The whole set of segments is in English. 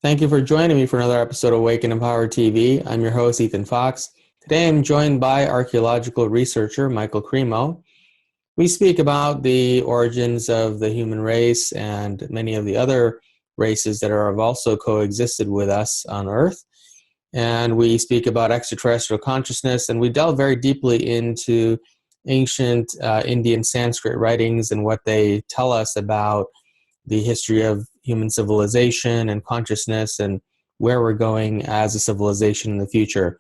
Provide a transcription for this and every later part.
Thank you for joining me for another episode of Wake and Empower TV. I'm your host, Ethan Fox. Today I'm joined by archaeological researcher Michael Cremo. We speak about the origins of the human race and many of the other races that have also coexisted with us on Earth. And we speak about extraterrestrial consciousness, and we delve very deeply into ancient Indian Sanskrit writings and what they tell us about the history of human civilization and consciousness and where we're going as a civilization in the future.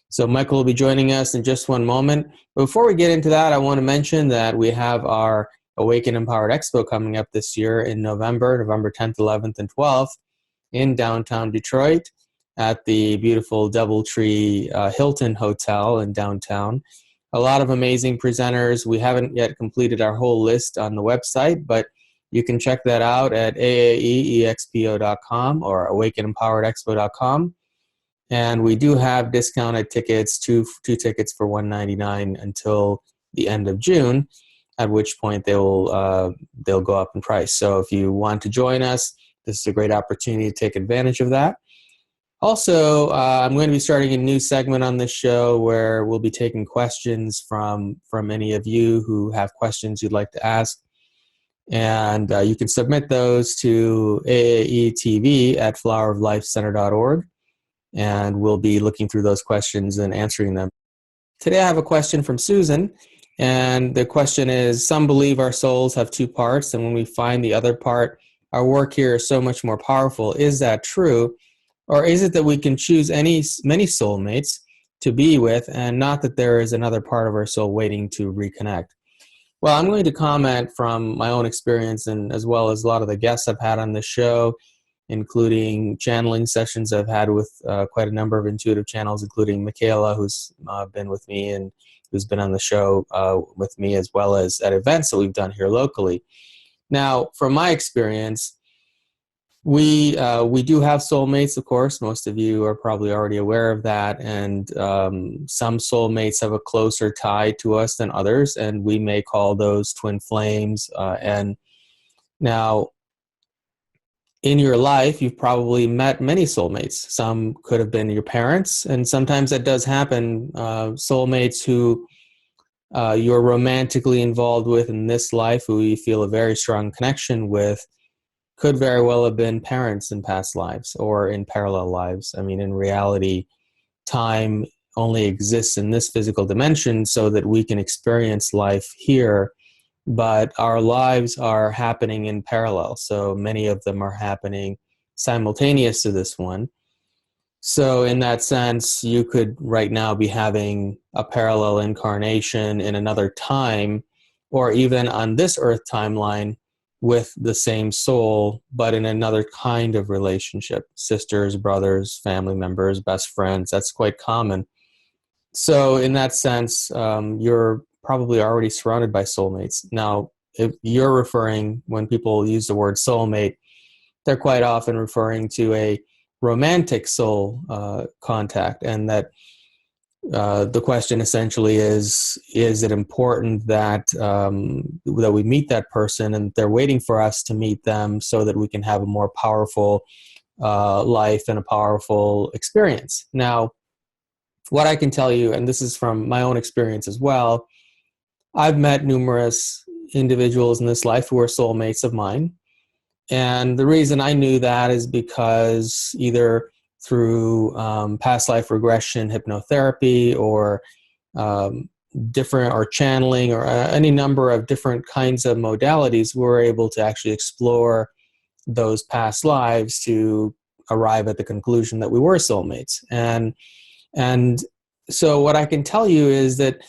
So Michael will be joining us in just one moment. But before we get into that, I want to mention that we have our Awaken Empowered Expo coming up this year in November 10th, 11th, and 12th in downtown Detroit at the beautiful Doubletree Hilton Hotel in downtown. A lot of amazing presenters. We haven't yet completed our whole list on the website, but you can check that out at AAEexpo.com or awakenempoweredexpo.com. And we do have discounted tickets, two tickets for $199 until the end of June, at which point they'll go up in price. So if you want to join us, this is a great opportunity to take advantage of that. Also, I'm going to be starting a new segment on this show where we'll be taking questions from any of you who have questions you'd like to ask. And you can submit those to AAETV at floweroflifecenter.org, and we'll be looking through those questions and answering them. Today I have a question from Susan, and the question is, some believe our souls have two parts, and when we find the other part, our work here is so much more powerful. Is that true? Or is it that we can choose many soulmates to be with, and not that there is another part of our soul waiting to reconnect? Well, I'm going to comment from my own experience, and as well as a lot of the guests I've had on the show, including channeling sessions I've had with quite a number of intuitive channels, including Michaela, who's been with me and who's been on the show with me, as well as at events that we've done here locally. Now, from my experience, we do have soulmates, of course. Most of you are probably already aware of that, and some soulmates have a closer tie to us than others, and we may call those twin flames. And now, in your life, you've probably met many soulmates. Some could have been your parents, and sometimes that does happen. Soulmates who you're romantically involved with in this life, who you feel a very strong connection with, could very well have been parents in past lives or in parallel lives. I mean, in reality, time only exists in this physical dimension so that we can experience life here, but our lives are happening in parallel. So many of them are happening simultaneous to this one. So in that sense, you could right now be having a parallel incarnation in another time, or even on this Earth timeline, with the same soul, but in another kind of relationship. Sisters, brothers, family members, best friends, that's quite common. So in that sense, you're probably already surrounded by soulmates. Now, if you're referring, when people use the word soulmate, they're quite often referring to a romantic soul contact, and that the question essentially is it important that that we meet that person and they're waiting for us to meet them so that we can have a more powerful life and a powerful experience? Now, what I can tell you, and this is from my own experience as well, I've met numerous individuals in this life who are soulmates of mine. And the reason I knew that is because either through past life regression hypnotherapy or different or channeling or any number of different kinds of modalities, we're able to actually explore those past lives to arrive at the conclusion that we were soulmates. And so what I can tell you is that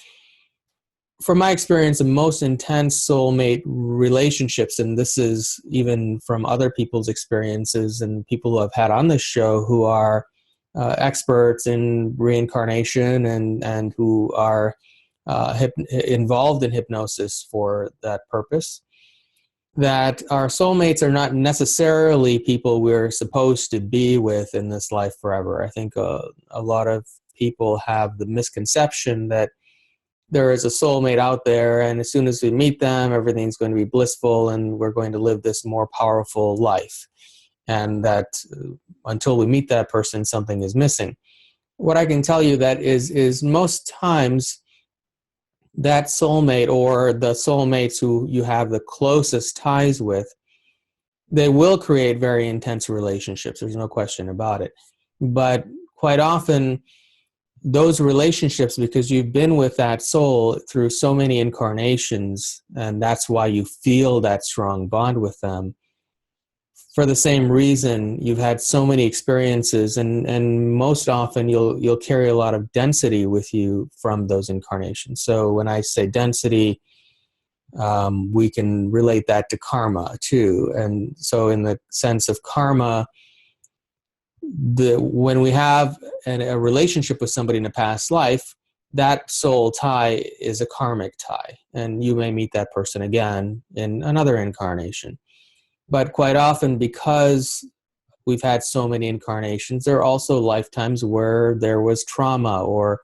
from my experience, the most intense soulmate relationships, and this is even from other people's experiences and people who I've had on this show who are experts in reincarnation and who are involved in hypnosis for that purpose, that our soulmates are not necessarily people we're supposed to be with in this life forever. I think a lot of people have the misconception that there is a soulmate out there, and as soon as we meet them, everything's going to be blissful and we're going to live this more powerful life. and that until we meet that person, something is missing. What I can tell you that is most times that soulmate or the soulmates who you have the closest ties with, they will create very intense relationships. There's no question about it. But quite often, those relationships, because you've been with that soul through so many incarnations, and that's why you feel that strong bond with them, for the same reason you've had so many experiences, and most often you'll carry a lot of density with you from those incarnations. So when I say density, we can relate that to karma too. And so in the sense of karma, when we have a relationship with somebody in a past life, that soul tie is a karmic tie, and you may meet that person again in another incarnation. But quite often, because we've had so many incarnations, there are also lifetimes where there was trauma or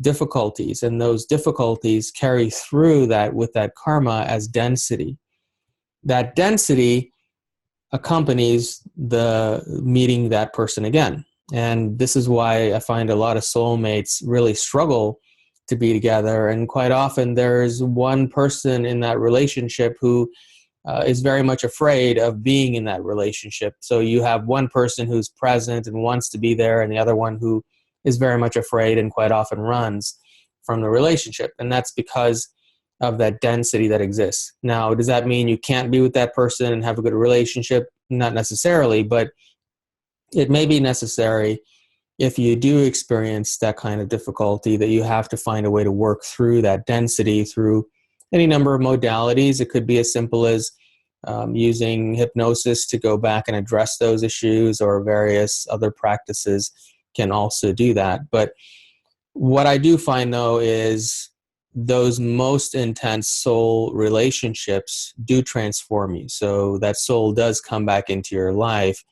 difficulties, and those difficulties carry through that with that karma as density. That density accompanies the meeting that person again. And this is why I find a lot of soulmates really struggle to be together. And quite often there's one person in that relationship who is very much afraid of being in that relationship. So you have one person who's present and wants to be there, and the other one who is very much afraid and quite often runs from the relationship. And that's because of that density that exists. Now, does that mean you can't be with that person and have a good relationship? Not necessarily, but it may be necessary if you do experience that kind of difficulty, that you have to find a way to work through that density through any number of modalities. It could be as simple as using hypnosis to go back and address those issues, or various other practices can also do that. But what I do find, though, is those most intense soul relationships do transform you. So that soul does come back into your life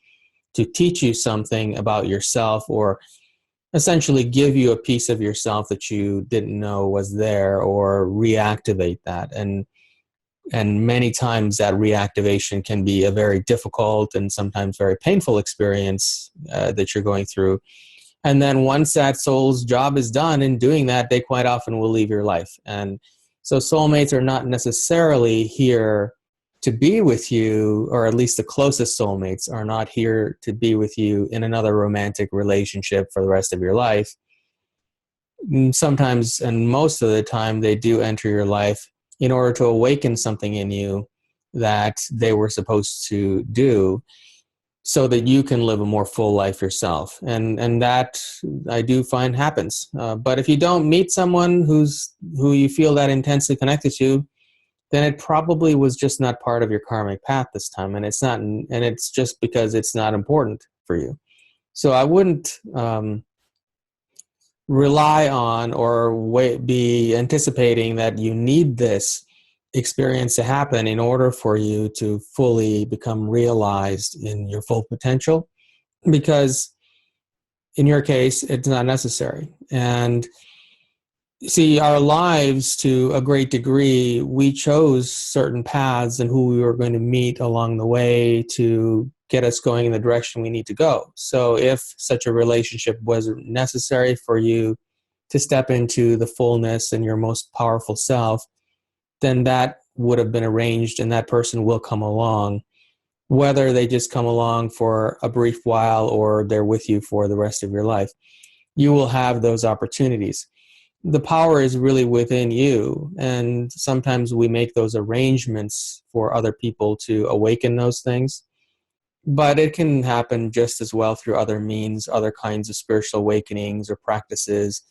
to teach you something about yourself, or essentially give you a piece of yourself that you didn't know was there, or reactivate that. And many times that reactivation can be a very difficult and sometimes very painful experience that you're going through. And then once that soul's job is done in doing that, they quite often will leave your life. And so soulmates are not necessarily here to be with you, or at least the closest soulmates are not here to be with you in another romantic relationship for the rest of your life. Sometimes, and most of the time, they do enter your life in order to awaken something in you that they were supposed to do, so that you can live a more full life yourself. And that I do find happens. But if you don't meet someone who you feel that intensely connected to, then it probably was just not part of your karmic path this time. And it's not, and it's just because it's not important for you. So I wouldn't rely on or be anticipating that you need this experience to happen in order for you to fully become realized in your full potential, because in your case, it's not necessary. And see, our lives, to a great degree, we chose certain paths and who we were going to meet along the way to get us going in the direction we need to go. So if such a relationship was necessary for you to step into the fullness and your most powerful self, then that would have been arranged, and that person will come along, whether they just come along for a brief while or they're with you for the rest of your life. You will have those opportunities. The power is really within you, and sometimes we make those arrangements for other people to awaken those things, but it can happen just as well through other means, other kinds of spiritual awakenings or practices.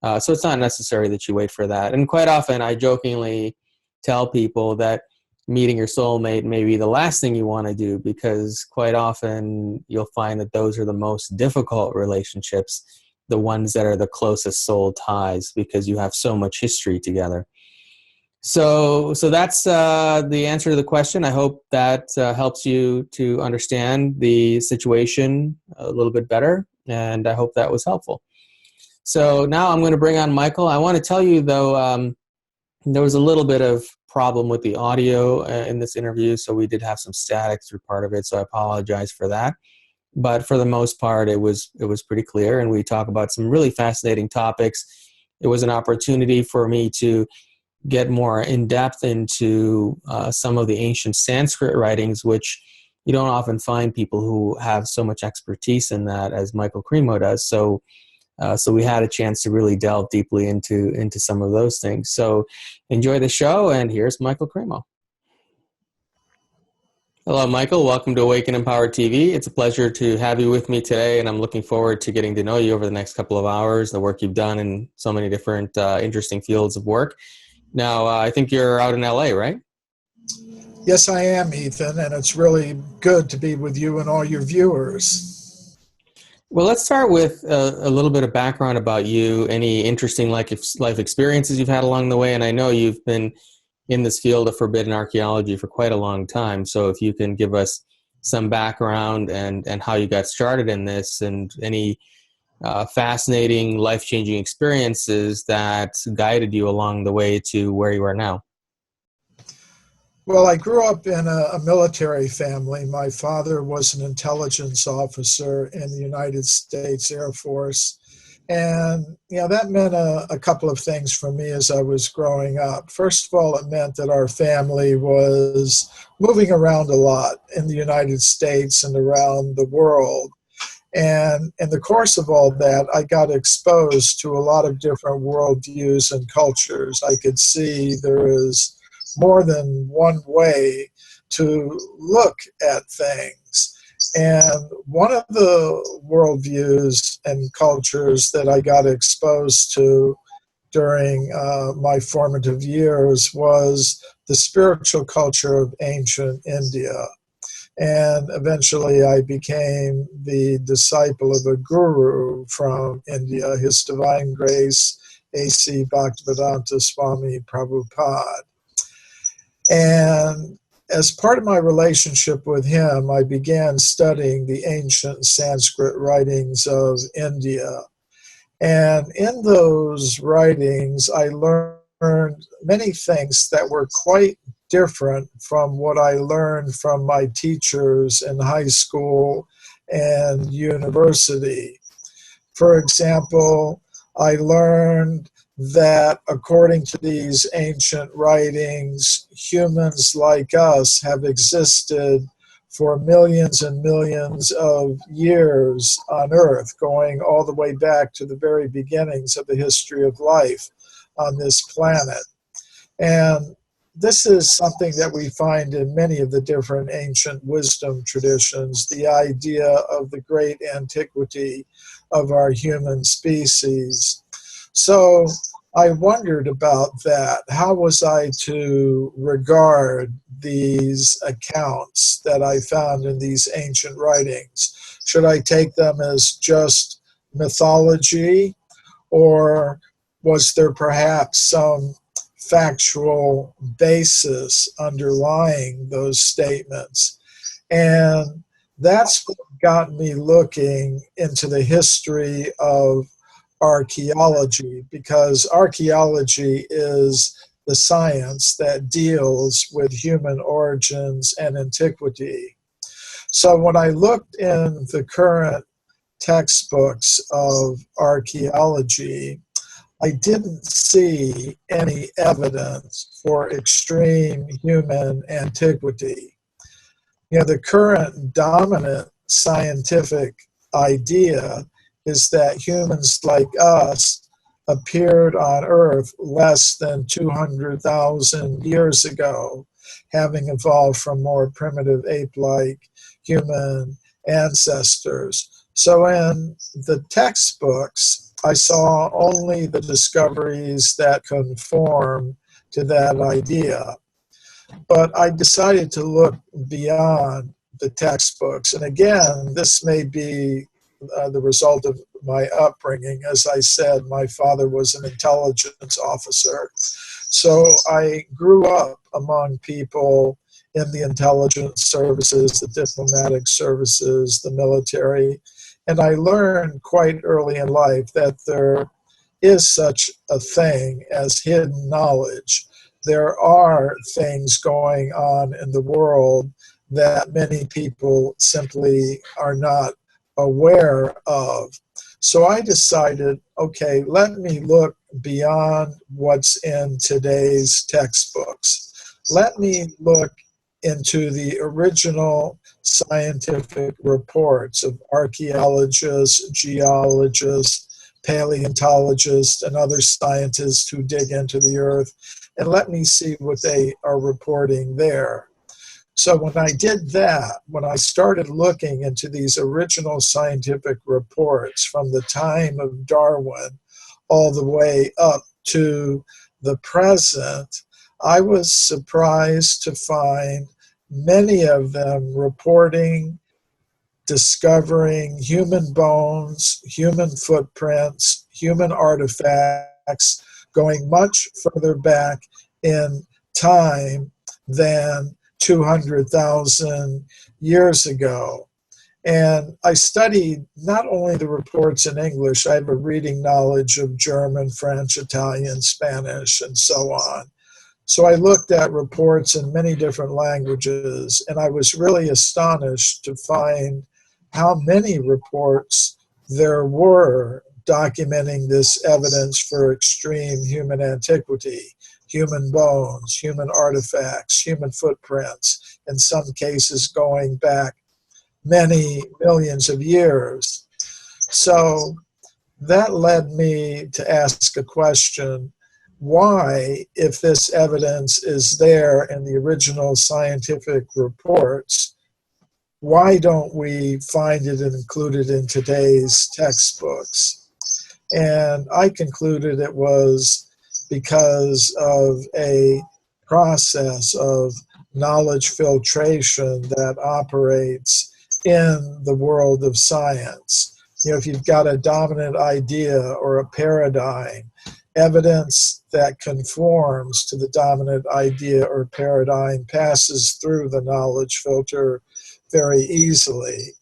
So it's not necessary that you wait for that. And quite often I jokingly tell people that meeting your soulmate may be the last thing you want to do, because quite often you'll find that those are the most difficult relationships, the ones that are the closest soul ties, because you have so much history together. So that's the answer to the question. I hope that helps you to understand the situation a little bit better, and I hope that was helpful. So now I'm going to bring on Michael. I want to tell you, though, there was a little bit of problem with the audio in this interview, so we did have some static through part of it, so I apologize for that. But for the most part, it was pretty clear, and we talk about some really fascinating topics. It was an opportunity for me to get more in depth into some of the ancient Sanskrit writings, which you don't often find people who have so much expertise in that as Michael Cremo does. So we had a chance to really delve deeply into some of those things. So enjoy the show, and here's Michael Cremo. Hello, Michael. Welcome to Awaken Empowered TV. It's a pleasure to have you with me today, and I'm looking forward to getting to know you over the next couple of hours, the work you've done in so many different interesting fields of work. Now, I think you're out in LA, right? Yes, I am, Ethan, and it's really good to be with you and all your viewers. Well, let's start with a little bit of background about you, any interesting life experiences you've had along the way, and I know you've been in this field of forbidden archaeology for quite a long time, so if you can give us some background and how you got started in this, and any fascinating, life-changing experiences that guided you along the way to where you are now. Well, I grew up in a military family. My father was an intelligence officer in the United States Air Force. And, that meant a couple of things for me as I was growing up. First of all, it meant that our family was moving around a lot in the United States and around the world. And in the course of all that, I got exposed to a lot of different worldviews and cultures. I could see there is more than one way to look at things. And one of the worldviews and cultures that I got exposed to during my formative years was the spiritual culture of ancient India. And eventually I became the disciple of a guru from India, His Divine Grace, A.C. Bhaktivedanta Swami Prabhupada. And as part of my relationship with him, I began studying the ancient Sanskrit writings of India. And in those writings, I learned many things that were quite different from what I learned from my teachers in high school and university. For example, I learned that according to these ancient writings, humans like us have existed for millions and millions of years on Earth, going all the way back to the very beginnings of the history of life on this planet. And this is something that we find in many of the different ancient wisdom traditions, the idea of the great antiquity of our human species. So I wondered about that. How was I to regard these accounts that I found in these ancient writings? Should I take them as just mythology, or was there perhaps some factual basis underlying those statements? And that's what got me looking into the history of archaeology, because archaeology is the science that deals with human origins and antiquity. So when I looked in the current textbooks of archaeology, I didn't see any evidence for extreme human antiquity. The current dominant scientific idea is that humans like us appeared on Earth less than 200,000 years ago, having evolved from more primitive ape-like human ancestors. So in the textbooks, I saw only the discoveries that conform to that idea. But I decided to look beyond the textbooks. And again, this may be the result of my upbringing. As I said, my father was an intelligence officer. So I grew up among people in the intelligence services, the diplomatic services, the military. And I learned quite early in life that there is such a thing as hidden knowledge, there are things going on in the world that many people simply are not aware of. So I decided, okay, let me look beyond what's in today's textbooks. Let me look into the original scientific reports of archaeologists, geologists, paleontologists, and other scientists who dig into the earth, and let me see what they are reporting there. So when I did that, when I started looking into these original scientific reports from the time of Darwin all the way up to the present, I was surprised to find many of them reporting, discovering human bones, human footprints, human artifacts, going much further back in time than 200,000 years ago. And I studied not only the reports in English, I have a reading knowledge of German, French, Italian, Spanish, and so on. So I looked at reports in many different languages, and I was really astonished to find how many reports there were documenting this evidence for extreme human antiquity. Human bones, human artifacts, human footprints, in some cases going back many millions of years. So that led me to ask a question: why, if this evidence is there in the original scientific reports, why don't we find it included in today's textbooks? And I concluded it was because of a process of knowledge filtration that operates in the world of science. You know, if you've got a dominant idea or a paradigm, evidence that conforms to the dominant idea or paradigm passes through the knowledge filter very easily.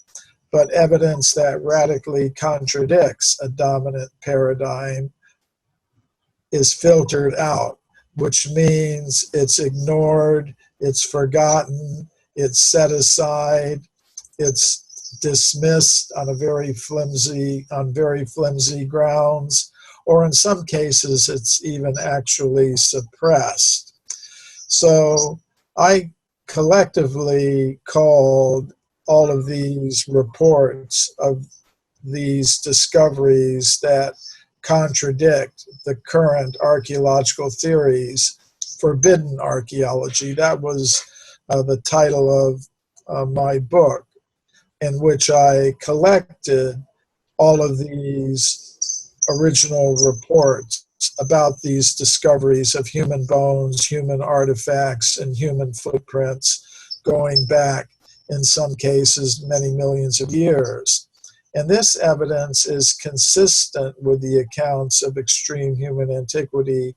But evidence that radically contradicts a dominant paradigm is filtered out, which means it's ignored, it's forgotten, it's set aside, it's dismissed on very flimsy grounds, or in some cases it's even actually suppressed. So I collectively called all of these reports of these discoveries that contradict the current archaeological theories forbidden archaeology. That was the title of my book, in which I collected all of these original reports about these discoveries of human bones, human artifacts, and human footprints going back, in some cases, many millions of years. And this evidence is consistent with the accounts of extreme human antiquity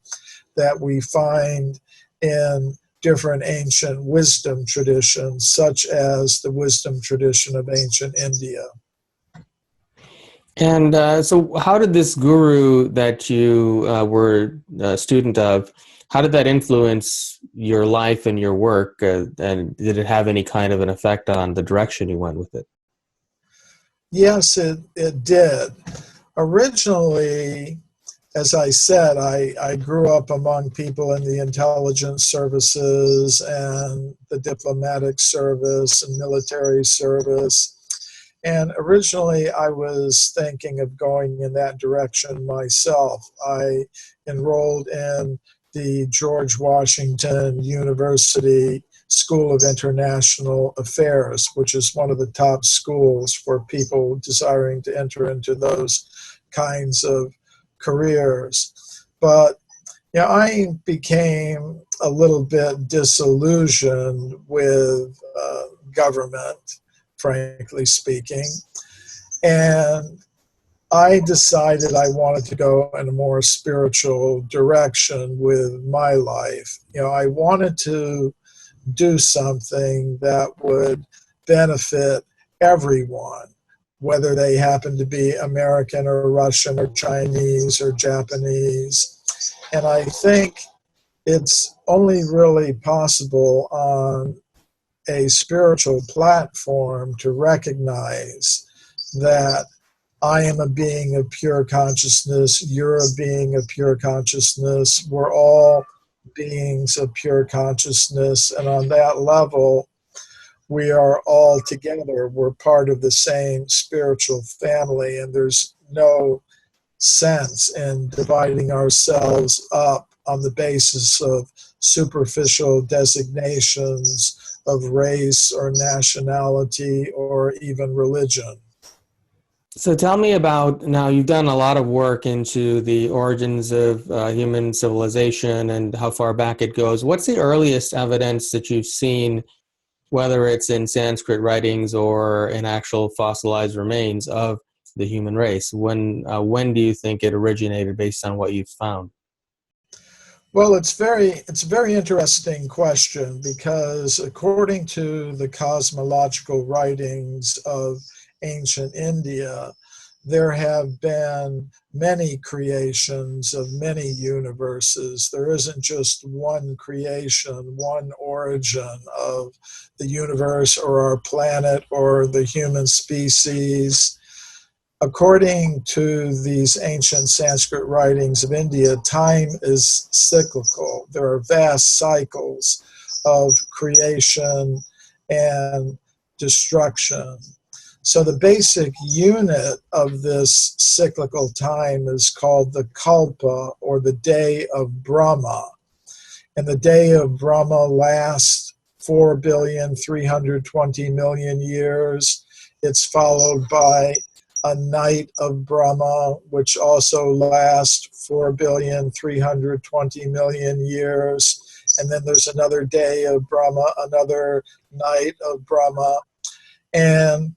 that we find in different ancient wisdom traditions, such as the wisdom tradition of ancient India. And so how did this guru that you were a student of, how did that influence your life and your work? And did it have any kind of an effect on the direction you went with it? Yes, it did. Originally, as I said, I grew up among people in the intelligence services and the diplomatic service and military service. And originally, I was thinking of going in that direction myself. I enrolled in the George Washington University School of International Affairs, which is one of the top schools for people desiring to enter into those kinds of careers. But you know, I became a little bit disillusioned with government, frankly speaking. And I decided I wanted to go in a more spiritual direction with my life. You know, I wanted to do something that would benefit everyone, whether they happen to be American or Russian or Chinese or Japanese. And I think it's only really possible on a spiritual platform to recognize that I am a being of pure consciousness, you're a being of pure consciousness, we're all beings of pure consciousness, and on that level, we are all together. We're part of the same spiritual family, and there's no sense in dividing ourselves up on the basis of superficial designations of race or nationality or even religion. So tell me about, now you've done a lot of work into the origins of human civilization and how far back it goes. What's the earliest evidence that you've seen, whether it's in Sanskrit writings or in actual fossilized remains of the human race? When do you think it originated based on what you've found? Well, it's a very interesting question, because according to the cosmological writings of ancient India, there have been many creations of many universes. There isn't just one creation, one origin of the universe or our planet or the human species. According to these ancient Sanskrit writings of India, time is cyclical. There are vast cycles of creation and destruction. So the basic unit of this cyclical time is called the kalpa, or the day of Brahma. And the day of Brahma lasts 4,320,000,000 years. It's followed by a night of Brahma, which also lasts 4,320,000,000 years. And then there's another day of Brahma, another night of Brahma. And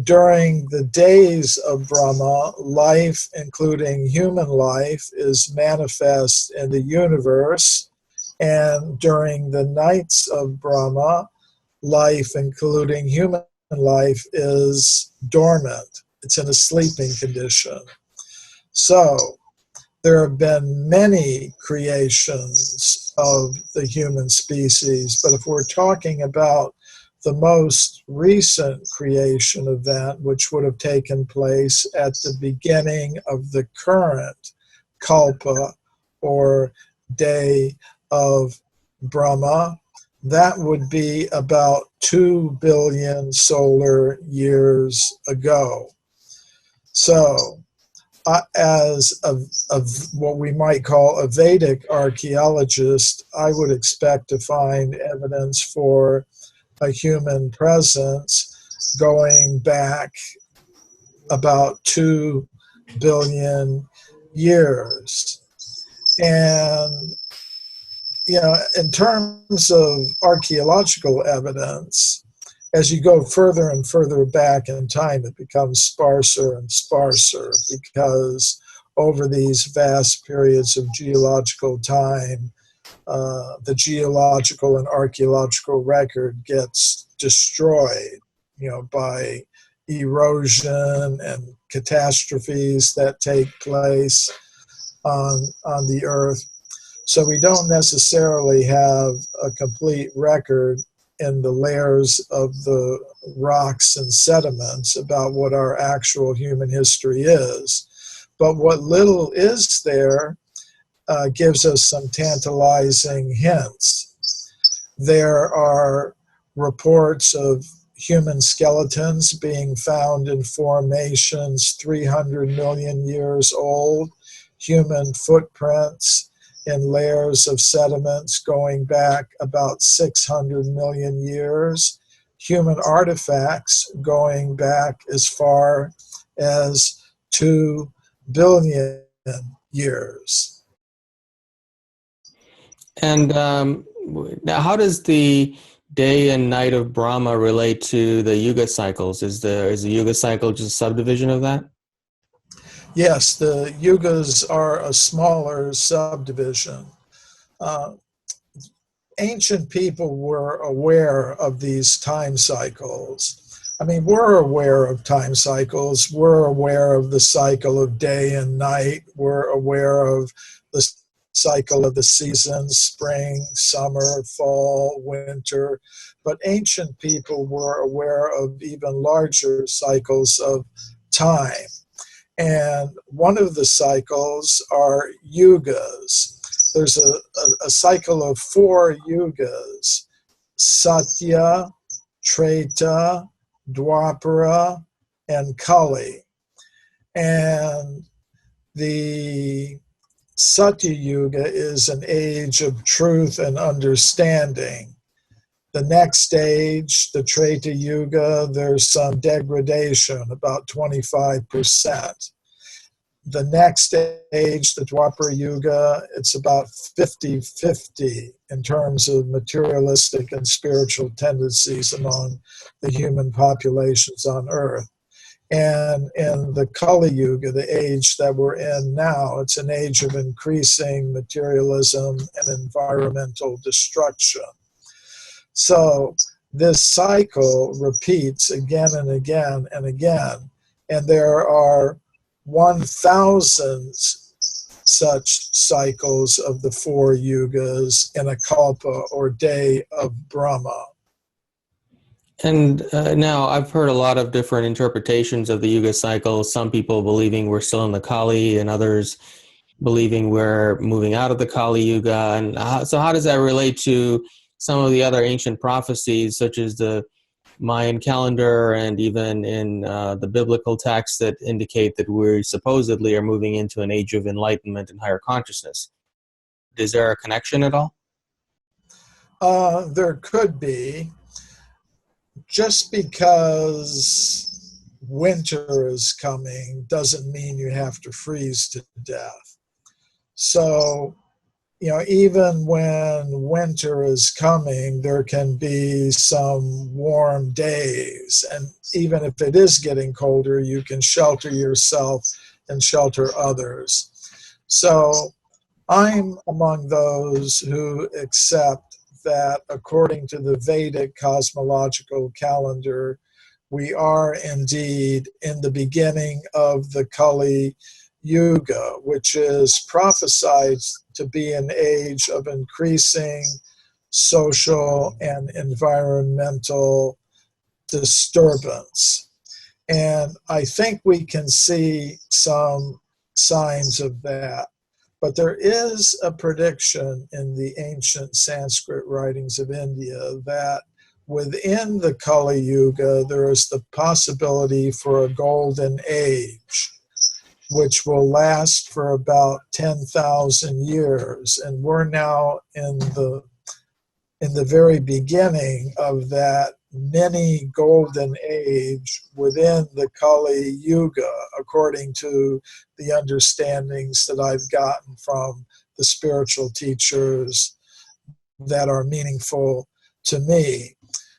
during the days of Brahma, life, including human life, is manifest in the universe. And during the nights of Brahma, life, including human life, is dormant. It's in a sleeping condition. So there have been many creations of the human species, but if we're talking about the most recent creation event, which would have taken place at the beginning of the current kalpa, or day of Brahma, that would be about 2 billion solar years ago. So, as what we might call a Vedic archaeologist, I would expect to find evidence for a human presence going back about 2 billion years. And, in terms of archaeological evidence, as you go further and further back in time, it becomes sparser and sparser, because over these vast periods of geological time, the geological and archaeological record gets destroyed, by erosion and catastrophes that take place on the earth. So we don't necessarily have a complete record in the layers of the rocks and sediments about what our actual human history is. But what little is there gives us some tantalizing hints. There are reports of human skeletons being found in formations 300 million years old, human footprints in layers of sediments going back about 600 million years, human artifacts going back as far as 2 billion years. And now, how does the day and night of Brahma relate to the Yuga cycles? Is the Yuga cycle just a subdivision of that? Yes, the Yugas are a smaller subdivision. Ancient people were aware of these time cycles. I mean, we're aware of time cycles. We're aware of the cycle of day and night. We're aware of the cycle of the seasons, spring, summer, fall, winter. But ancient people were aware of even larger cycles of time. And one of the cycles are yugas. There's a cycle of 4 yugas: Satya, Treta, Dwapara, and Kali. And the Satya Yuga is an age of truth and understanding. The next stage, the Treta Yuga, there's some degradation, about 25%. The next stage, the Dwapara Yuga, it's about 50-50 in terms of materialistic and spiritual tendencies among the human populations on Earth. And in the Kali Yuga, the age that we're in now, it's an age of increasing materialism and environmental destruction. So this cycle repeats again and again and again, and there are 1,000 such cycles of the 4 yugas in a kalpa, or day of Brahma. And now I've heard a lot of different interpretations of the Yuga cycle. Some people believing we're still in the Kali, and others believing we're moving out of the Kali Yuga. And so how does that relate to some of the other ancient prophecies, such as the Mayan calendar and even in the biblical texts that indicate that we supposedly are moving into an age of enlightenment and higher consciousness? Is there a connection at all? There could be. Just because winter is coming doesn't mean you have to freeze to death. So, even when winter is coming, there can be some warm days. And even if it is getting colder, you can shelter yourself and shelter others. So I'm among those who accept that according to the Vedic cosmological calendar, we are indeed in the beginning of the Kali Yuga, which is prophesied to be an age of increasing social and environmental disturbance. And I think we can see some signs of that. But there is a prediction in the ancient Sanskrit writings of India that within the Kali Yuga, there is the possibility for a golden age, which will last for about 10,000 years. And we're now in the very beginning of that mini golden age within the Kali Yuga, according to the understandings that I've gotten from the spiritual teachers that are meaningful to me.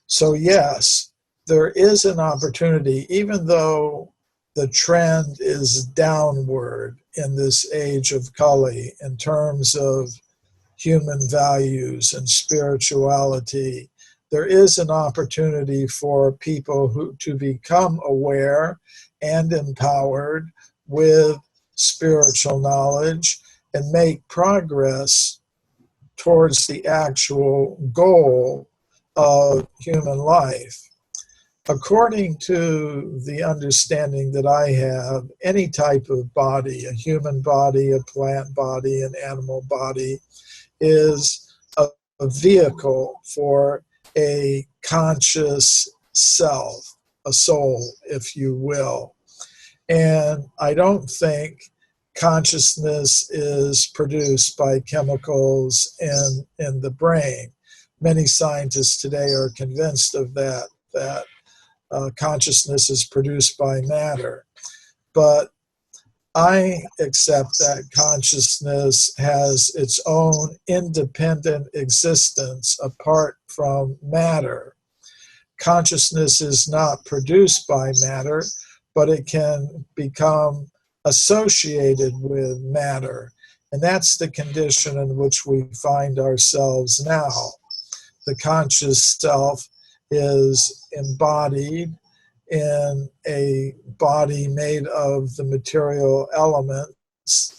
So yes, there is an opportunity, even though the trend is downward in this age of Kali in terms of human values and spirituality. There is an opportunity for people to become aware and empowered with spiritual knowledge and make progress towards the actual goal of human life. According to the understanding that I have, any type of body, a human body, a plant body, an animal body, is a vehicle for a conscious self, a soul, if you will. And I don't think consciousness is produced by chemicals in the brain. Many scientists today are convinced of that consciousness is produced by matter. But I accept that consciousness has its own independent existence apart from matter. Consciousness is not produced by matter, but it can become associated with matter. And that's the condition in which we find ourselves now. The conscious self is embodied in a body made of the material elements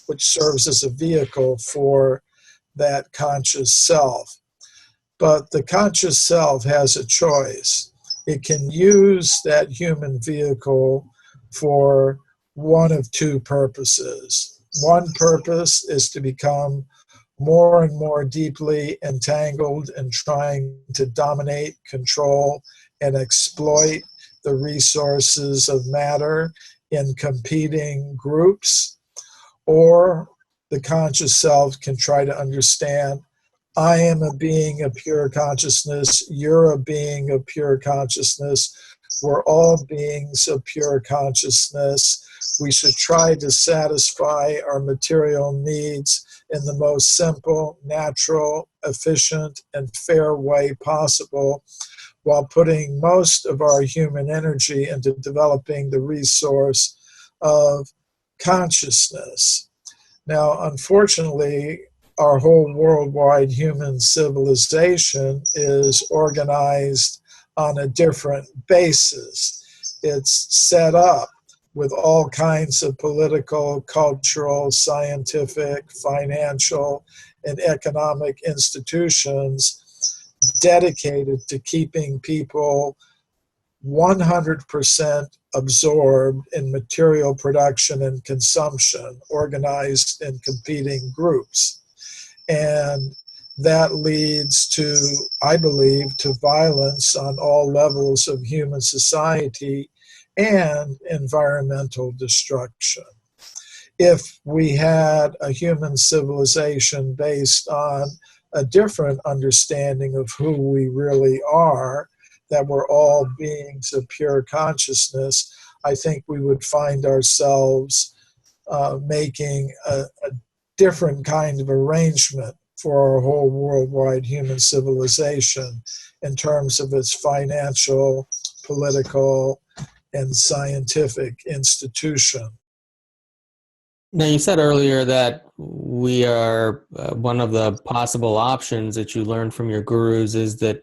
which serves as a vehicle for that conscious self. But the conscious self has a choice. It can use that human vehicle for one of two purposes. One purpose is to become more and more deeply entangled in trying to dominate, control, and exploit the resources of matter in competing groups. Or the conscious self can try to understand, I am a being of pure consciousness, you're a being of pure consciousness, we're all beings of pure consciousness. We should try to satisfy our material needs in the most simple, natural, efficient, and fair way possible, while putting most of our human energy into developing the resource of consciousness. Now, unfortunately, our whole worldwide human civilization is organized on a different basis. It's set up with all kinds of political, cultural, scientific, financial, and economic institutions dedicated to keeping people 100% absorbed in material production and consumption, organized in competing groups. And that leads to, I believe, to violence on all levels of human society and environmental destruction. If we had a human civilization based on a different understanding of who we really are, that we're all beings of pure consciousness, I think we would find ourselves making a different kind of arrangement for our whole worldwide human civilization in terms of its financial, political, and scientific institution. Now, you said earlier that we are one of the possible options that you learned from your gurus is that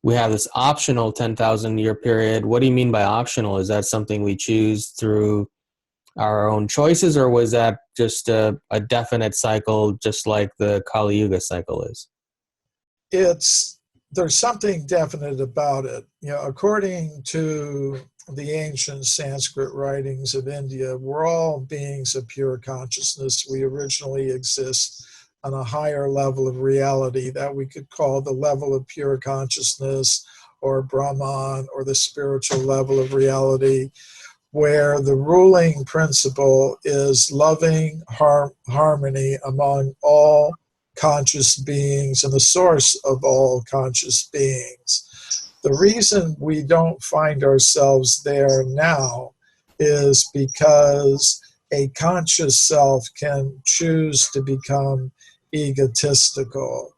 we have this optional 10,000 year period. What do you mean by optional? Is that something we choose through our own choices, or was that just a definite cycle, just like the Kali Yuga cycle is? There's something definite about it. You know, according to the ancient Sanskrit writings of India, we're all beings of pure consciousness. We originally exist on a higher level of reality that we could call the level of pure consciousness, or Brahman, or the spiritual level of reality, where the ruling principle is loving harmony among all conscious beings and the source of all conscious beings. The reason we don't find ourselves there now is because a conscious self can choose to become egotistical.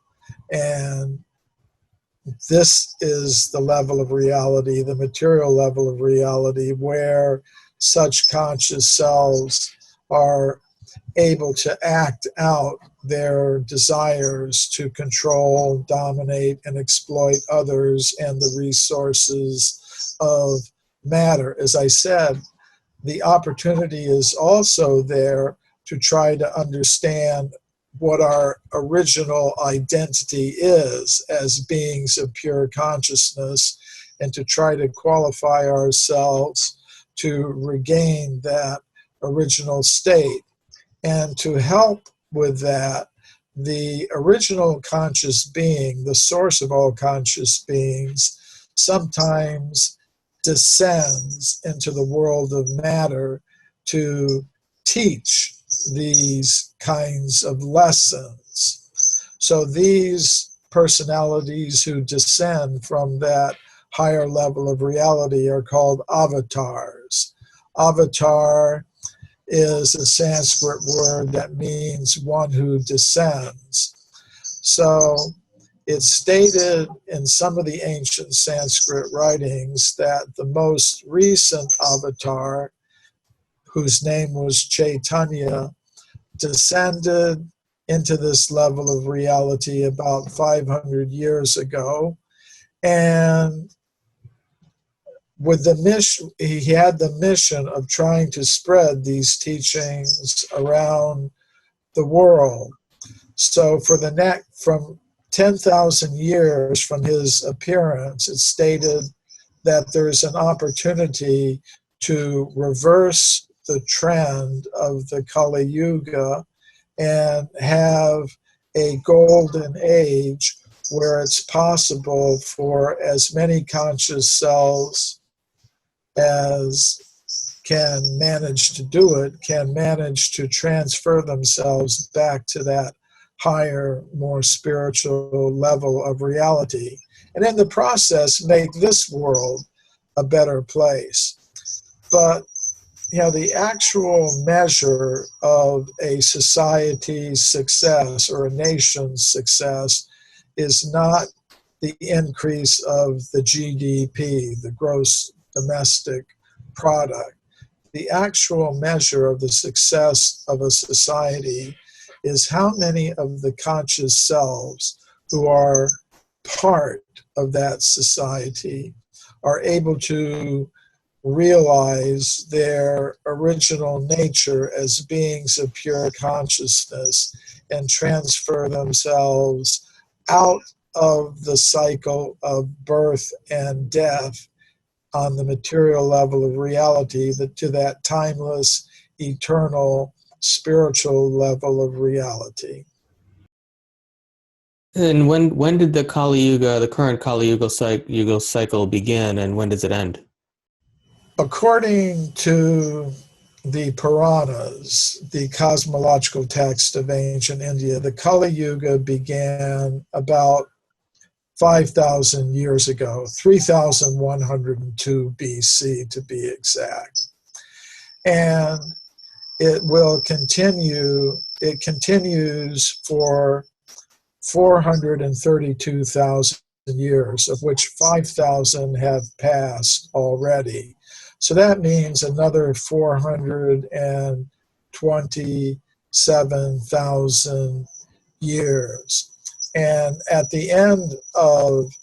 And this is the level of reality, the material level of reality, where such conscious selves are able to act out their desires to control, dominate, and exploit others and the resources of matter. As I said, the opportunity is also there to try to understand what our original identity is as beings of pure consciousness, and to try to qualify ourselves to regain that original state. And to help with that, the original conscious being, the source of all conscious beings, sometimes descends into the world of matter to teach these kinds of lessons. So these personalities who descend from that higher level of reality are called avatars. Avatar is a Sanskrit word that means one who descends. So it's stated in some of the ancient Sanskrit writings that the most recent avatar, whose name was Chaitanya, descended into this level of reality about 500 years ago. And with the mission, he had the mission of trying to spread these teachings around the world. So for the from 10,000 years from his appearance, it's stated that there's an opportunity to reverse the trend of the Kali Yuga and have a golden age where it's possible for as many conscious selves as can manage to do it, can manage to transfer themselves back to that higher, more spiritual level of reality. And in the process, make this world a better place. But, the actual measure of a society's success or a nation's success is not the increase of the GDP, the gross domestic product. The actual measure of the success of a society is how many of the conscious selves who are part of that society are able to realize their original nature as beings of pure consciousness and transfer themselves out of the cycle of birth and death on the material level of reality to that timeless, eternal, spiritual level of reality. And when did the Kali Yuga, the current Kali Yuga cycle begin, and when does it end? According to the Puranas, the cosmological text of ancient India, the Kali Yuga began about 5,000 years ago, 3,102 BC to be exact. And it will continue, it continues for 432,000 years, of which 5,000 have passed already. So that means another 427,000 years. And at the end of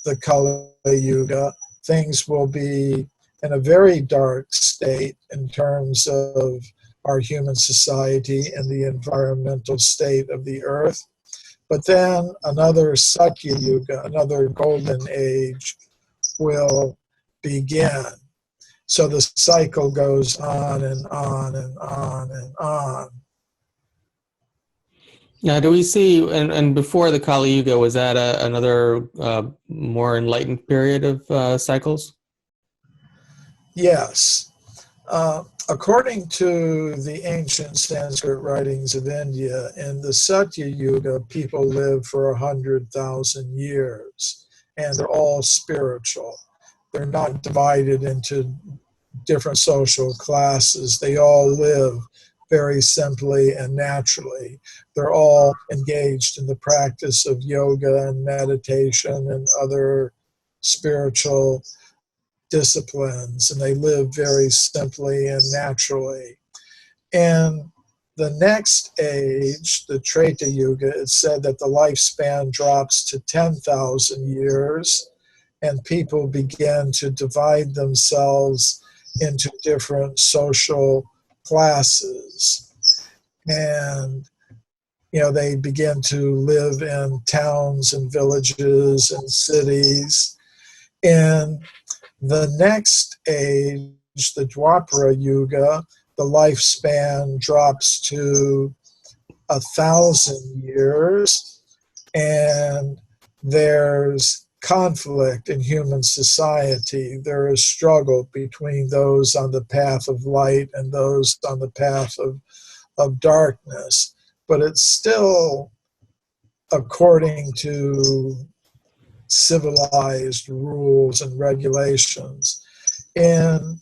the Kali Yuga, things will be in a very dark state in terms of our human society and the environmental state of the earth. But then another Satya Yuga, another golden age, will begin. So the cycle goes on and on and on and on. Now, do we see, and before the Kali Yuga, was that another more enlightened period of cycles? Yes. According to the ancient Sanskrit writings of India, in the Satya Yuga, people live for 100,000 years, and they're all spiritual. They're not divided into different social classes. They all live very simply and naturally. They're all engaged in the practice of yoga and meditation and other spiritual disciplines, and they live very simply and naturally. And the next age, the Treta Yuga, it's said that the lifespan drops to 10,000 years, and people begin to divide themselves into different social classes. And, they begin to live in towns and villages and cities. In the next age, the Dwapara Yuga, the lifespan drops to 1,000 years, and there's conflict in human society. There is struggle between those on the path of light and those on the path of darkness. But it's still according to civilized rules and regulations. In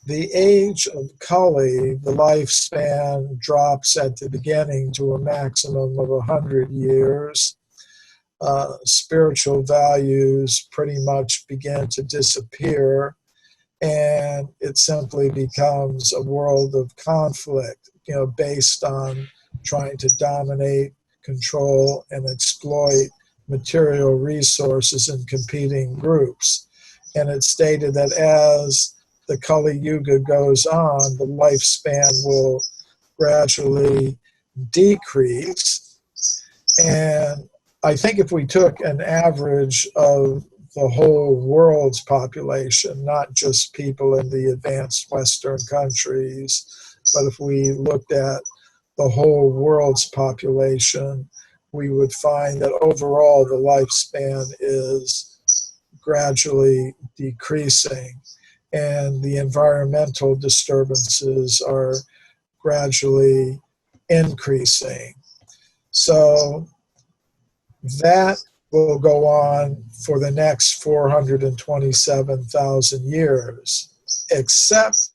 the age of Kali, the lifespan drops at the beginning to a maximum of 100 years. Spiritual values pretty much begin to disappear, and it simply becomes a world of conflict, based on trying to dominate, control, and exploit material resources in competing groups. and it stated that as the Kali Yuga goes on, the lifespan will gradually decrease. And I think if we took an average of the whole world's population, not just people in the advanced Western countries, but if we looked at the whole world's population, we would find that overall the lifespan is gradually decreasing, and the environmental disturbances are gradually increasing. So that will go on for the next 427,000 years, except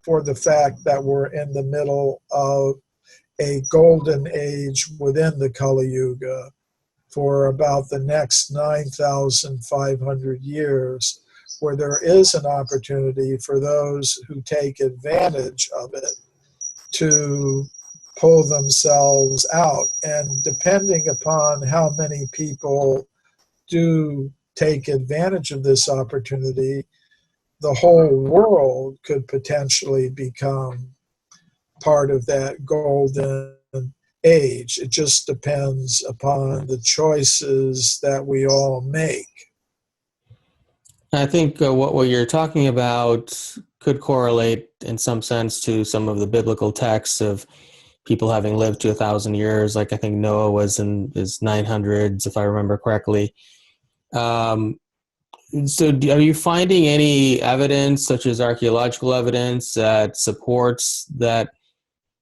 for the fact that we're in the middle of a golden age within the Kali Yuga for about the next 9,500 years, where there is an opportunity for those who take advantage of it to pull themselves out. And depending upon how many people do take advantage of this opportunity, the whole world could potentially become part of that golden age. It just depends upon the choices that we all make. I think what you're talking about could correlate in some sense to some of the biblical texts of people having lived to 1,000 years. Like I think Noah was in his 900s, if I remember correctly. So are you finding any evidence, such as archaeological evidence, that supports that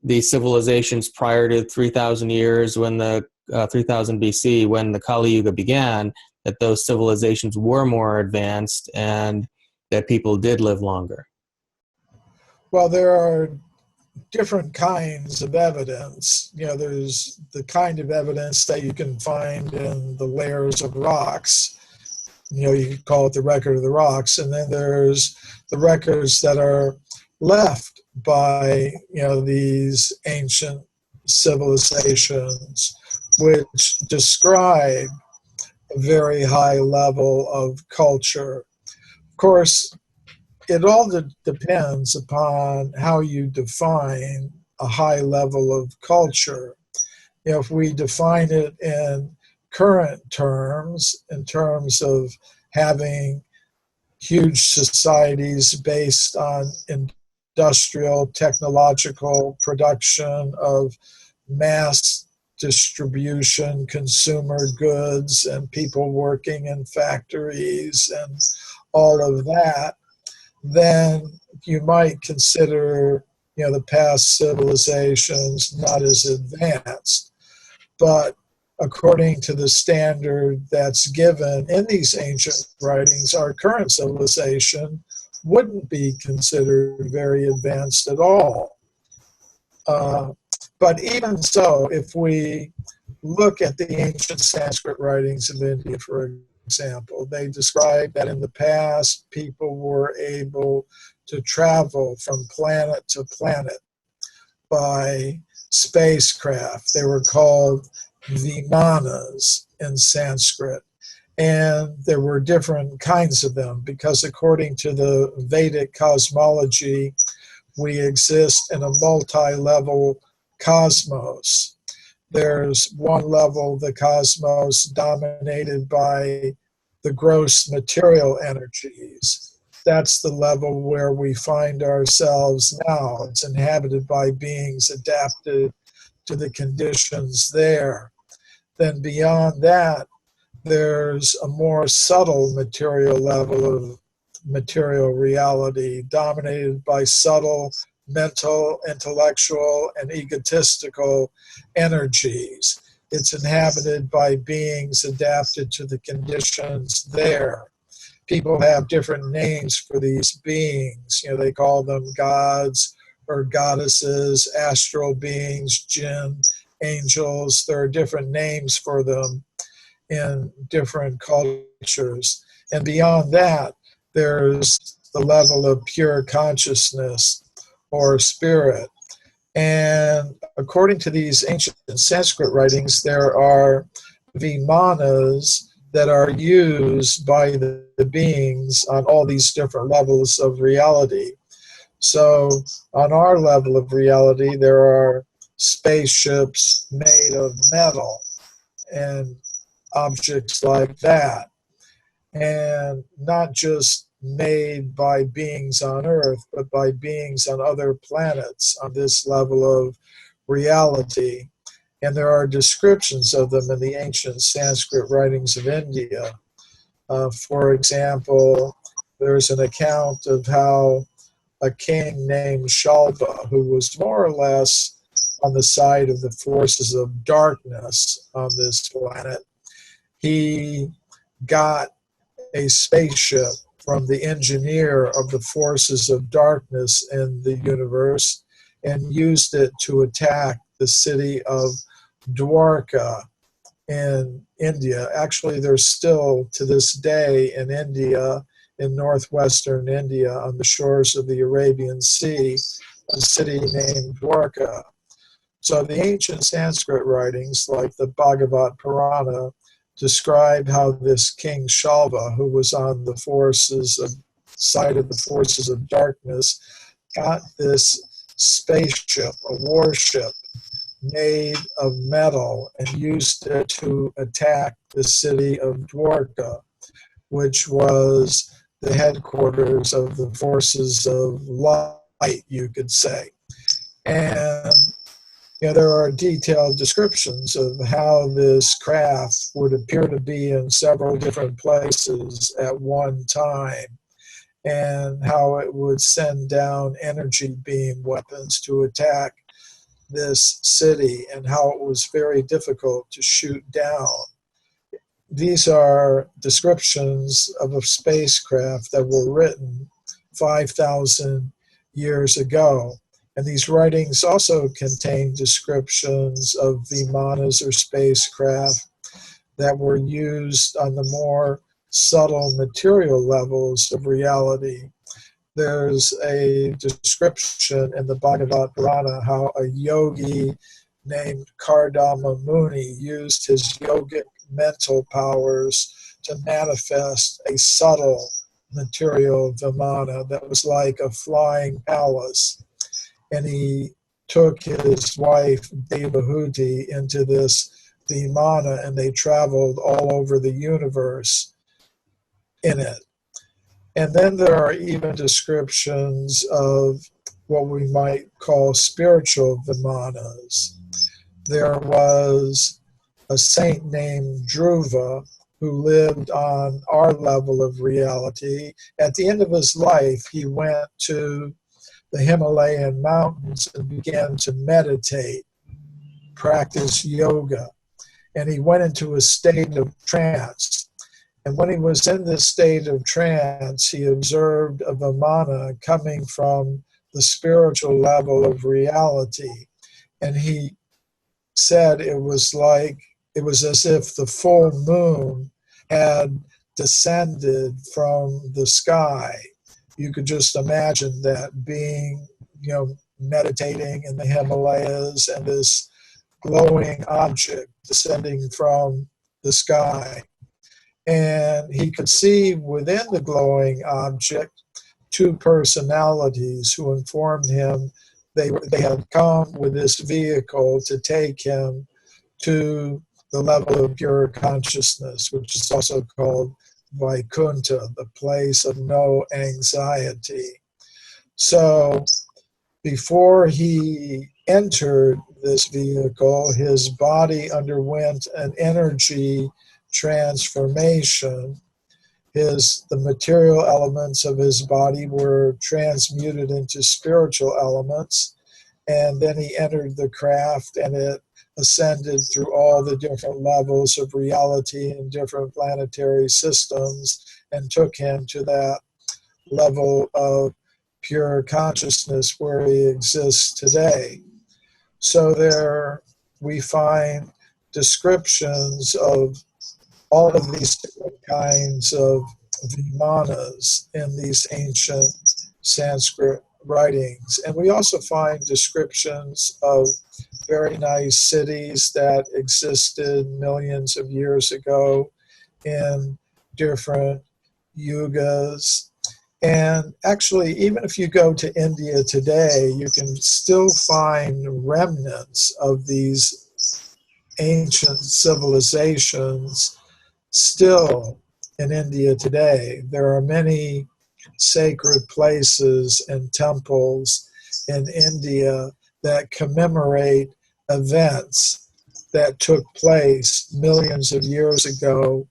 the civilizations prior to 3,000 years, when the 3,000 BC, when the Kali Yuga began, that those civilizations were more advanced and that people did live longer? Well, there are different kinds of evidence. You know, there's the kind of evidence that you can find in the layers of rocks. You know, you could call it the record of the rocks. And then there's the records that are left by, you know, these ancient civilizations, which describe a very high level of culture. Of course, it all depends upon how you define a high level of culture. You know, if we define it in current terms, in terms of having huge societies based on industrial, technological production of mass distribution, consumer goods, and people working in factories and all of that, then you might consider, you know, the past civilizations not as advanced. But according to the standard that's given in these ancient writings, our current civilization wouldn't be considered very advanced at all. But even so, if we look at the ancient Sanskrit writings of India, for example, they describe that in the past, people were able to travel from planet to planet by spacecraft. They were called Vimanas in Sanskrit. And there were different kinds of them because according to the Vedic cosmology, we exist in a multi-level cosmos. There's one level of the cosmos dominated by the gross material energies. That's the level where we find ourselves now. It's inhabited by beings adapted to the conditions there. Then beyond that, there's a more subtle material level of material reality dominated by subtle mental, intellectual, and egotistical energies. It's inhabited by beings adapted to the conditions there. People have different names for these beings. You know, they call them gods or goddesses, astral beings, jinn, angels. There are different names for them in different cultures. And beyond that, there's the level of pure consciousness or spirit. And according to these ancient Sanskrit writings, there are Vimanas that are used by the beings on all these different levels of reality. So on our level of reality, there are spaceships made of metal and objects like that, and not just made by beings on Earth, but by beings on other planets on this level of reality. And there are descriptions of them in the ancient Sanskrit writings of India. For example, there's an account of how a king named Shalva, who was more or less on the side of the forces of darkness on this planet, he got a spaceship from the engineer of the forces of darkness in the universe and used it to attack the city of Dwarka in India. Actually, there's still to this day in India, in northwestern India, on the shores of the Arabian Sea, a city named Dwarka. So the ancient Sanskrit writings, like the Bhagavad Purana, describe how this King Shalva, who was on the side of the forces of darkness, got this spaceship, a warship, made of metal and used it to attack the city of Dwarka, which was the headquarters of the forces of light, you could say. And there are detailed descriptions of how this craft would appear to be in several different places at one time, and how it would send down energy beam weapons to attack this city, and how it was very difficult to shoot down. These are descriptions of a spacecraft that were written 5,000 years ago. And these writings also contain descriptions of Vimanas or spacecraft that were used on the more subtle material levels of reality. There's a description in the Bhagavad Purana how a yogi named Kardama Muni used his yogic mental powers to manifest a subtle material Vimana that was like a flying palace. And he took his wife Devahuti into this Vimana, and they traveled all over the universe in it. And then there are even descriptions of what we might call spiritual Vimanas. There was a saint named Dhruva who lived on our level of reality. At the end of his life, he went to the Himalayan mountains and began to meditate, practice yoga. And he went into a state of trance. And when he was in this state of trance, he observed a Vimana coming from the spiritual level of reality. And he said it was as if the full moon had descended from the sky. You could just imagine that being, meditating in the Himalayas and this glowing object descending from the sky. And he could see within the glowing object two personalities who informed him they had come with this vehicle to take him to the level of pure consciousness, which is also called Vaikuntha, the place of no anxiety. So before he entered this vehicle, his body underwent an energy transformation. The material elements of his body were transmuted into spiritual elements, and then he entered the craft, and it ascended through all the different levels of reality in different planetary systems and took him to that level of pure consciousness where he exists today. So there we find descriptions of all of these different kinds of Vimanas in these ancient Sanskrit writings. And we also find descriptions of very nice cities that existed millions of years ago in different yugas. And actually, even if you go to India today, you can still find remnants of these ancient civilizations still in India today. There are many sacred places and temples in India that commemorate events that took place millions of years ago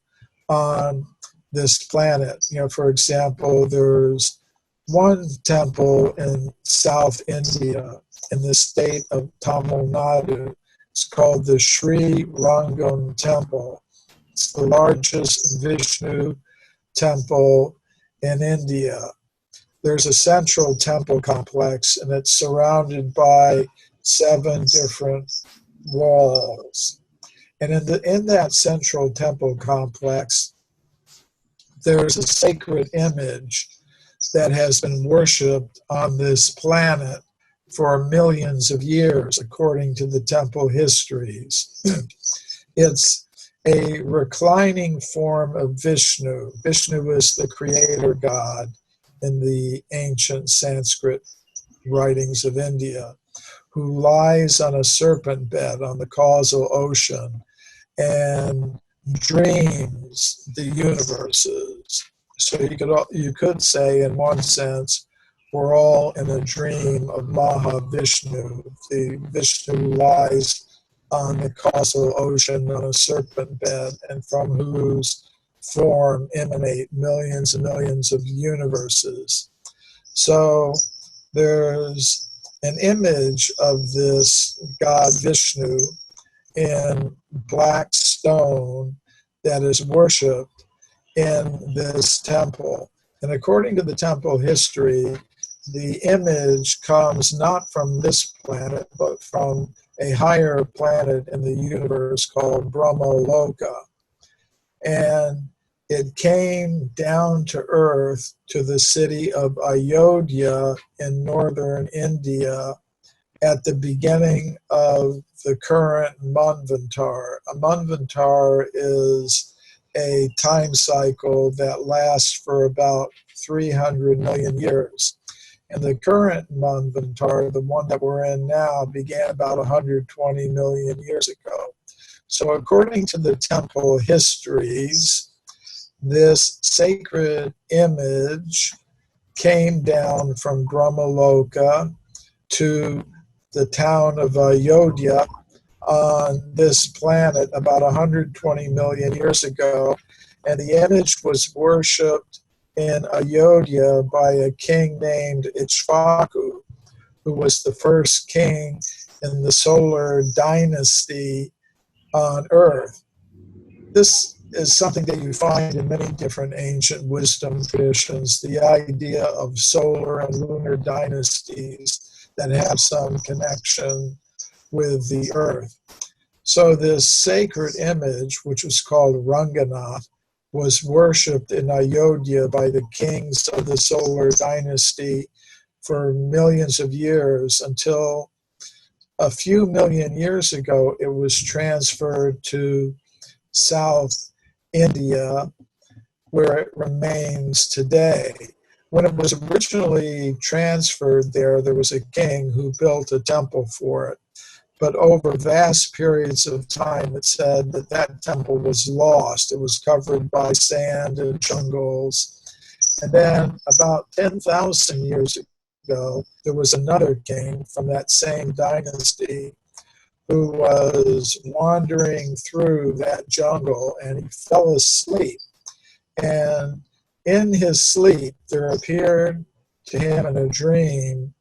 on this planet. You know, for example, there's one temple in South India in the state of Tamil Nadu. It's called the Sri Rangam Temple. It's the largest Vishnu temple in India. There's a central temple complex, and it's surrounded by 7 different walls. And in that central temple complex, there's a sacred image that has been worshipped on this planet for millions of years, according to the temple histories. It's a reclining form of Vishnu. Vishnu is the creator god in the ancient Sanskrit writings of India, who lies on a serpent bed on the causal ocean and dreams the universes. So you could say, in one sense, we're all in a dream of Mahavishnu. The Vishnu lies on the causal ocean on a serpent bed, and from whose form emanate millions and millions of universes. So there's an image of this god Vishnu in black stone that is worshipped in this temple. And according to the temple history, the image comes not from this planet, but from a higher planet in the universe called Brahma. And it came down to earth to the city of Ayodhya in northern India at the beginning of the current Manvantar. A Manvantar is a time cycle that lasts for about 300 million years. And the current Manvantar, the one that we're in now, began about 120 million years ago. So according to the temple histories, this sacred image came down from Brahmaloka to the town of Ayodhya on this planet about 120 million years ago. And the image was worshipped in Ayodhya by a king named Ikshvaku, who was the first king in the solar dynasty on Earth. This is something that you find in many different ancient wisdom traditions, the idea of solar and lunar dynasties that have some connection with the Earth. So this sacred image, which was called Ranganath, was worshipped in Ayodhya by the kings of the solar dynasty for millions of years until a few million years ago it was transferred to South India, where it remains today. When it was originally transferred there was a king who built a temple for it. But over vast periods of time, it said that that temple was lost. It was covered by sand and jungles. And then about 10,000 years ago, there was another king from that same dynasty who was wandering through that jungle, and he fell asleep. And in his sleep, there appeared to him in a dream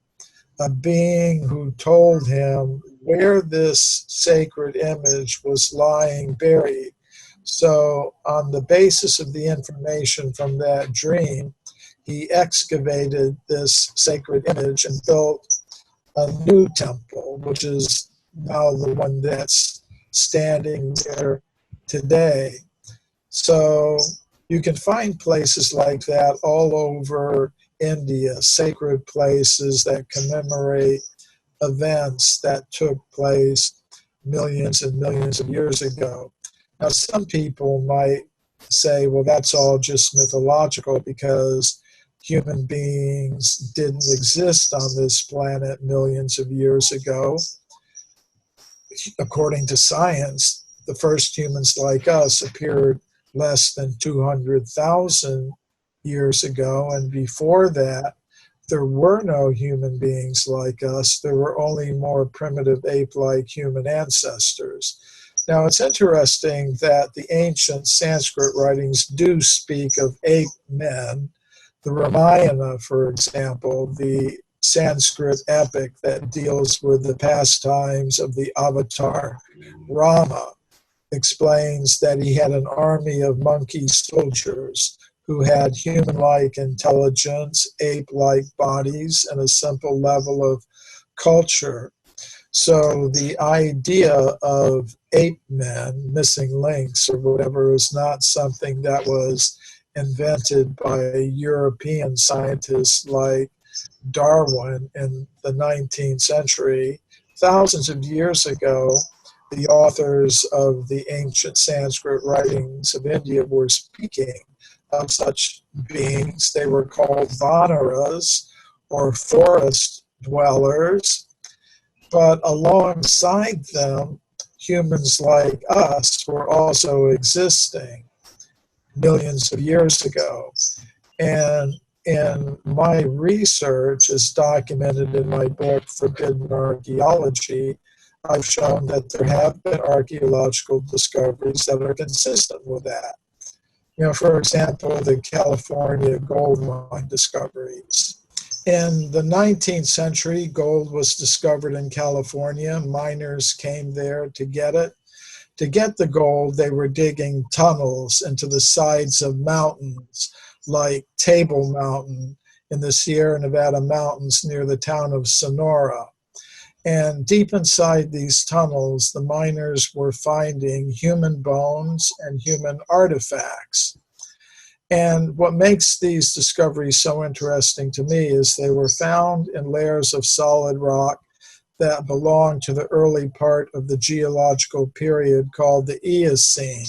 a being who told him where this sacred image was lying buried. So on the basis of the information from that dream, he excavated this sacred image and built a new temple, which is now the one that's standing there today. So you can find places like that all over India, sacred places that commemorate events that took place millions and millions of years ago. Now, some people might say, well, that's all just mythological because human beings didn't exist on this planet millions of years ago. According to science, the first humans like us appeared less than 200,000 years ago, and before that, there were no human beings like us. There were only more primitive ape-like human ancestors. Now, it's interesting that the ancient Sanskrit writings do speak of ape men. The Ramayana, for example, the Sanskrit epic that deals with the pastimes of the avatar Rama, explains that he had an army of monkey soldiers who had human-like intelligence, ape-like bodies, and a simple level of culture. So the idea of ape men, missing links or whatever, is not something that was invented by European scientists like Darwin in the 19th century. Thousands of years ago, the authors of the ancient Sanskrit writings of India were speaking of such beings. They were called Vanaras, or forest dwellers, but alongside them, humans like us were also existing millions of years ago. And in my research, as documented in my book, Forbidden Archaeology, I've shown that there have been archaeological discoveries that are consistent with that. For example, the California gold mine discoveries. In the 19th century, gold was discovered in California. Miners came there to get it. To get the gold, they were digging tunnels into the sides of mountains, like Table Mountain in the Sierra Nevada mountains near the town of Sonora. And deep inside these tunnels, the miners were finding human bones and human artifacts. And what makes these discoveries so interesting to me is they were found in layers of solid rock that belong to the early part of the geological period called the Eocene,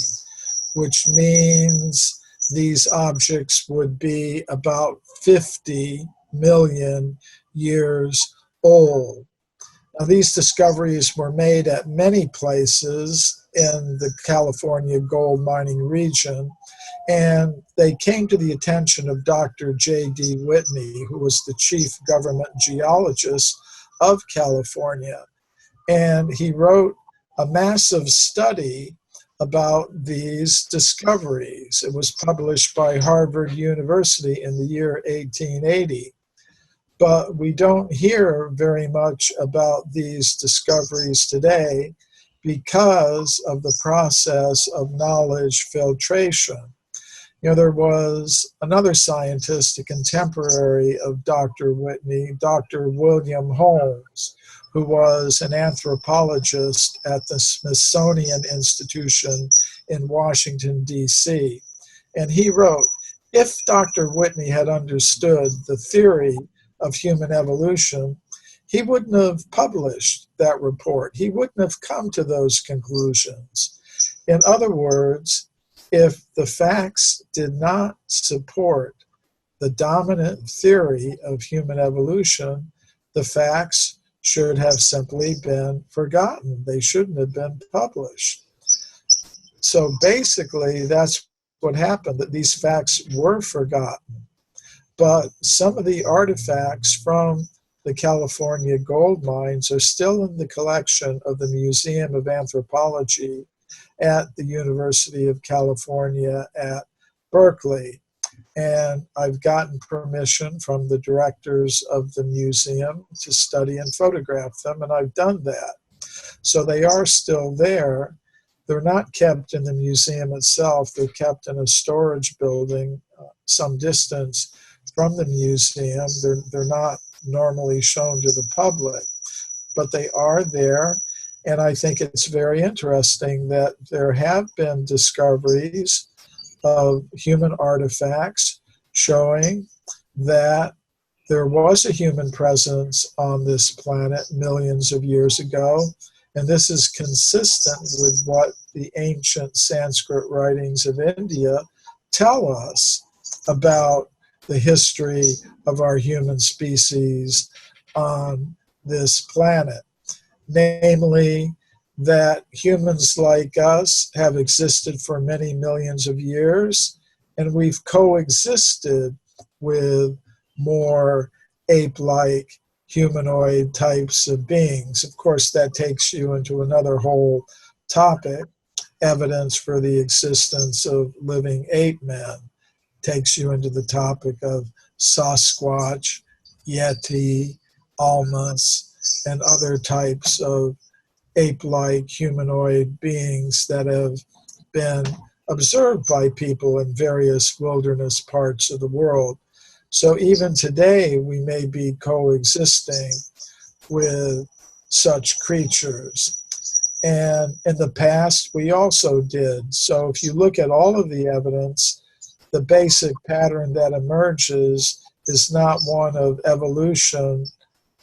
which means these objects would be about 50 million years old. Now, these discoveries were made at many places in the California gold mining region, and they came to the attention of Dr. J.D. Whitney, who was the chief government geologist of California. And he wrote a massive study about these discoveries. It was published by Harvard University in the year 1880. But we don't hear very much about these discoveries today because of the process of knowledge filtration. There was another scientist, a contemporary of Dr. Whitney, Dr. William Holmes, who was an anthropologist at the Smithsonian Institution in Washington, D.C. And he wrote, if Dr. Whitney had understood the theory of human evolution, he wouldn't have published that report. He wouldn't have come to those conclusions. In other words, if the facts did not support the dominant theory of human evolution, the facts should have simply been forgotten. They shouldn't have been published. So basically, that's what happened, that these facts were forgotten. But some of the artifacts from the California gold mines are still in the collection of the Museum of Anthropology at the University of California at Berkeley. And I've gotten permission from the directors of the museum to study and photograph them, and I've done that. So they are still there. They're not kept in the museum itself. They're kept in a storage building some distance from the museum. They're not normally shown to the public, but they are there. And I think it's very interesting that there have been discoveries of human artifacts showing that there was a human presence on this planet millions of years ago, And this is consistent with what the ancient Sanskrit writings of India tell us about the history of our human species on this planet. Namely, that humans like us have existed for many millions of years, and we've coexisted with more ape-like humanoid types of beings. Of course, that takes you into another whole topic. Evidence for the existence of living ape men takes you into the topic of Sasquatch, Yeti, Almas, and other types of ape-like humanoid beings that have been observed by people in various wilderness parts of the world. So even today, we may be coexisting with such creatures. And in the past, we also did. So if you look at all of the evidence, the basic pattern that emerges is not one of evolution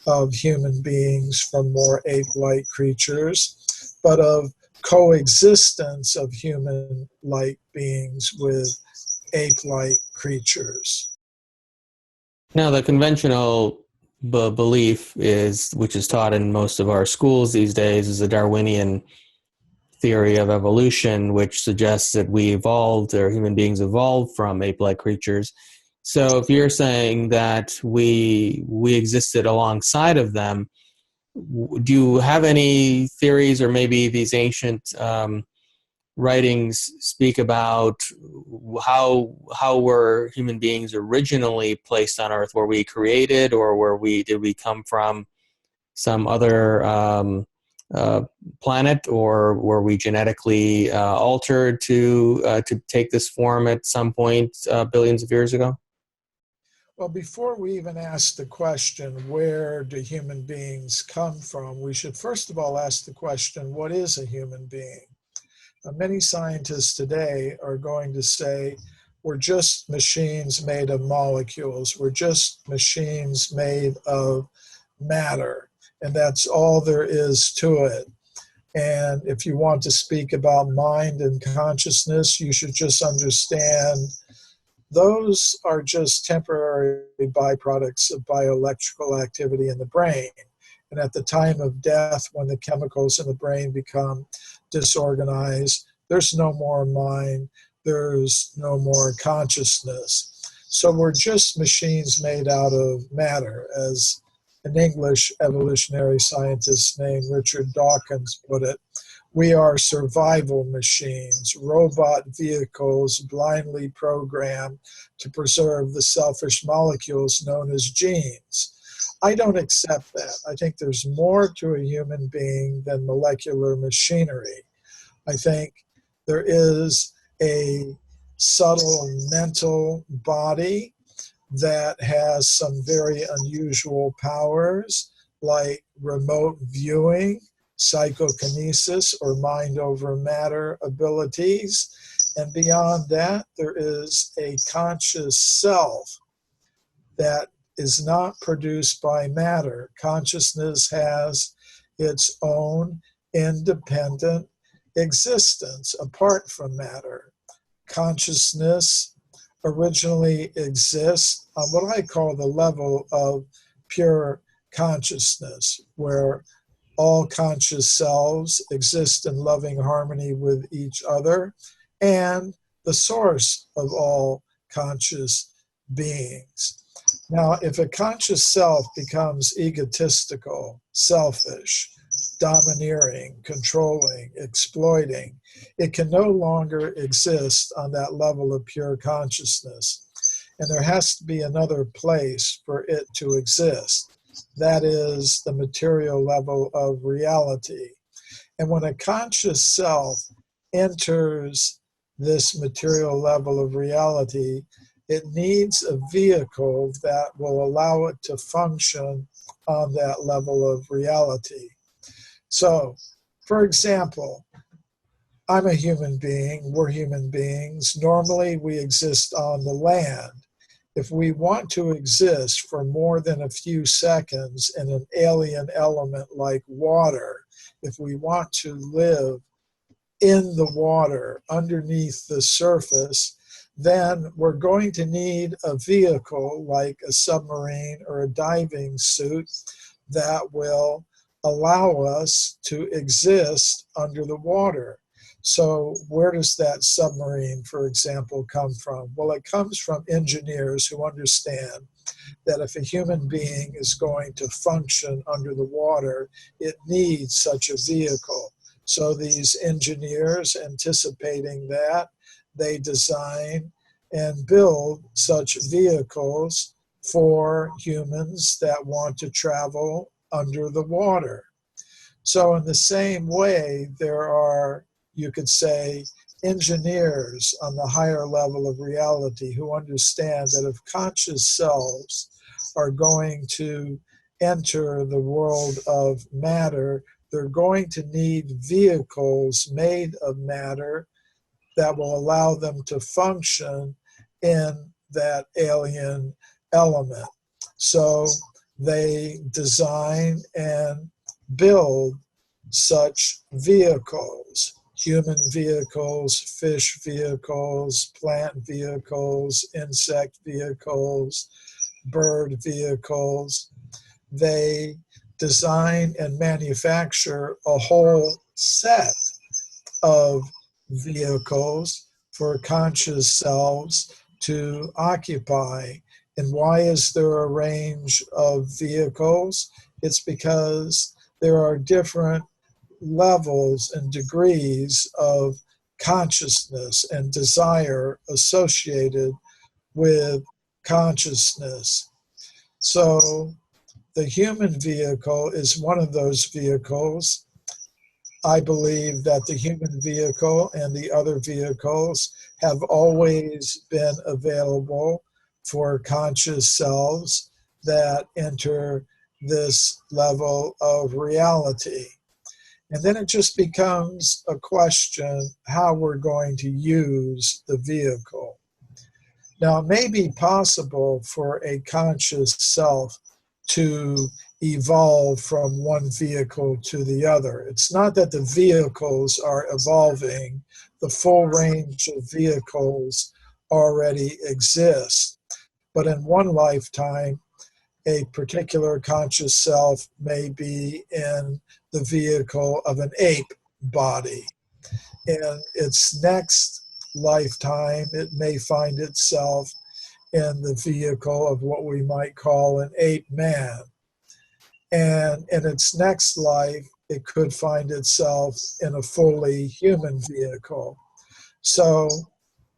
of human beings from more ape-like creatures, but of coexistence of human-like beings with ape-like creatures. Now, the conventional belief is, which is taught in most of our schools these days, is a Darwinian theory of evolution, which suggests that we evolved, or human beings evolved from ape-like creatures. So if you're saying that we existed alongside of them, do you have any theories, or maybe these ancient writings speak about how were human beings originally placed on Earth? Were we created, or did we come from some other planet, or were we genetically altered to take this form at some point billions of years ago? Well, before we even ask the question, where do human beings come from, we should first of all ask the question, what is a human being? Many scientists today are going to say, we're just machines made of molecules. We're just machines made of matter. And that's all there is to it. And if you want to speak about mind and consciousness, you should just understand those are just temporary byproducts of bioelectrical activity in the brain. And at the time of death, when the chemicals in the brain become disorganized, there's no more mind, there's no more consciousness. So we're just machines made out of matter, as an English evolutionary scientist named Richard Dawkins put it. We are survival machines, robot vehicles blindly programmed to preserve the selfish molecules known as genes. I don't accept that. I think there's more to a human being than molecular machinery. I think there is a subtle mental body that has some very unusual powers, like remote viewing, psychokinesis, or mind over matter abilities. And beyond that, there is a conscious self that is not produced by matter. Consciousness has its own independent existence apart from matter. Consciousness originally exists on what I call the level of pure consciousness, where all conscious selves exist in loving harmony with each other, and the source of all conscious beings. Now, if a conscious self becomes egotistical, selfish, domineering, controlling, exploiting, it can no longer exist on that level of pure consciousness. And there has to be another place for it to exist. That is the material level of reality. And when a conscious self enters this material level of reality, it needs a vehicle that will allow it to function on that level of reality. So, for example, I'm a human being, we're human beings. Normally, we exist on the land. If we want to exist for more than a few seconds in an alien element like water, if we want to live in the water, underneath the surface, then we're going to need a vehicle like a submarine or a diving suit that will allow us to exist under the water. So where does that submarine, for example, come from? Well, it comes from engineers who understand that if a human being is going to function under the water, it needs such a vehicle. So these engineers, anticipating that, they design and build such vehicles for humans that want to travel under the water. So in the same way, there are, you could say, engineers on the higher level of reality who understand that if conscious selves are going to enter the world of matter, they're going to need vehicles made of matter that will allow them to function in that alien element. So they design and build such vehicles, human vehicles, fish vehicles, plant vehicles, insect vehicles, bird vehicles. They design and manufacture a whole set of vehicles for conscious selves to occupy. And why is there a range of vehicles? It's because there are different levels and degrees of consciousness and desire associated with consciousness. So the human vehicle is one of those vehicles. I believe that the human vehicle and the other vehicles have always been available for conscious selves that enter this level of reality. And then it just becomes a question how we're going to use the vehicle. Now, it may be possible for a conscious self to evolve from one vehicle to the other. It's not that the vehicles are evolving. The full range of vehicles already exist. But in one lifetime, a particular conscious self may be in the vehicle of an ape body. In its next lifetime, it may find itself in the vehicle of what we might call an ape man. And in its next life, it could find itself in a fully human vehicle. So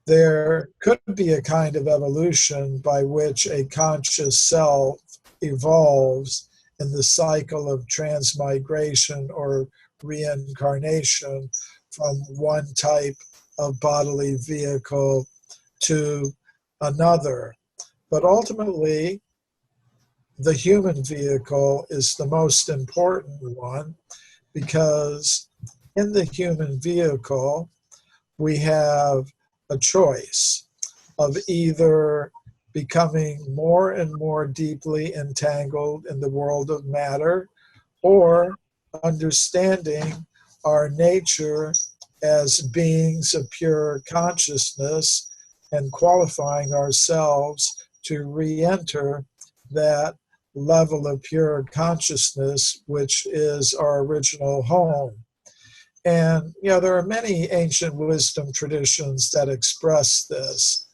there could be a kind of evolution by which a conscious self evolves in the cycle of transmigration or reincarnation from one type of bodily vehicle to another. But ultimately, the human vehicle is the most important one because in the human vehicle, we have a choice of either becoming more and more deeply entangled in the world of matter or understanding our nature as beings of pure consciousness and qualifying ourselves to re-enter that level of pure consciousness, which is our original home. And, you know, there are many ancient wisdom traditions that express this.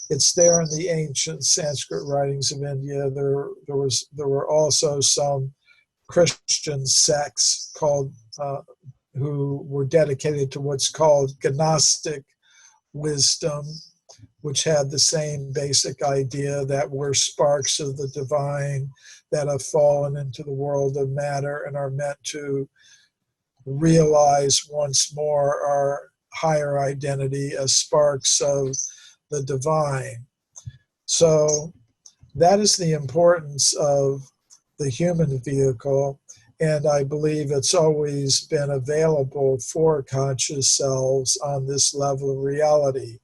It's there in the ancient Sanskrit writings of India. There were also some Christian sects called who were dedicated to what's called Gnostic wisdom, which had the same basic idea that we're sparks of the divine that have fallen into the world of matter and are meant to realize once more our higher identity as sparks of the divine. So that is the importance of the human vehicle, and I believe it's always been available for conscious selves on this level of reality.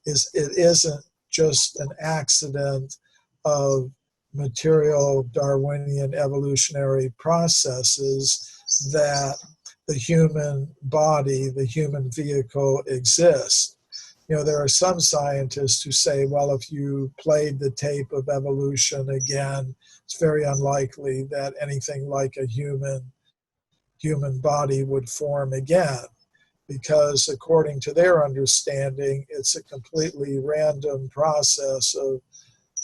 It isn't just an accident of material Darwinian evolutionary processes that the human body, the human vehicle exists. There are some scientists who say, well, if you played the tape of evolution again, it's very unlikely that anything like a human body would form again, because according to their understanding, it's a completely random process of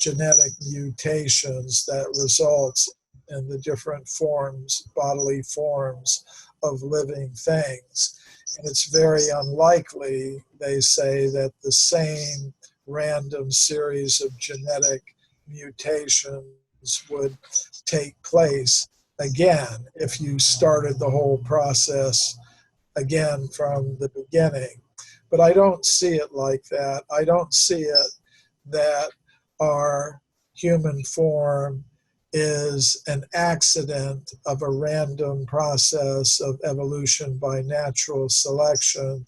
genetic mutations that results in the different forms, bodily forms of living things. And it's very unlikely, they say, that the same random series of genetic mutations would take place again if you started the whole process again from the beginning. But I don't see it like that. I don't see it that our human form is an accident of a random process of evolution by natural selection.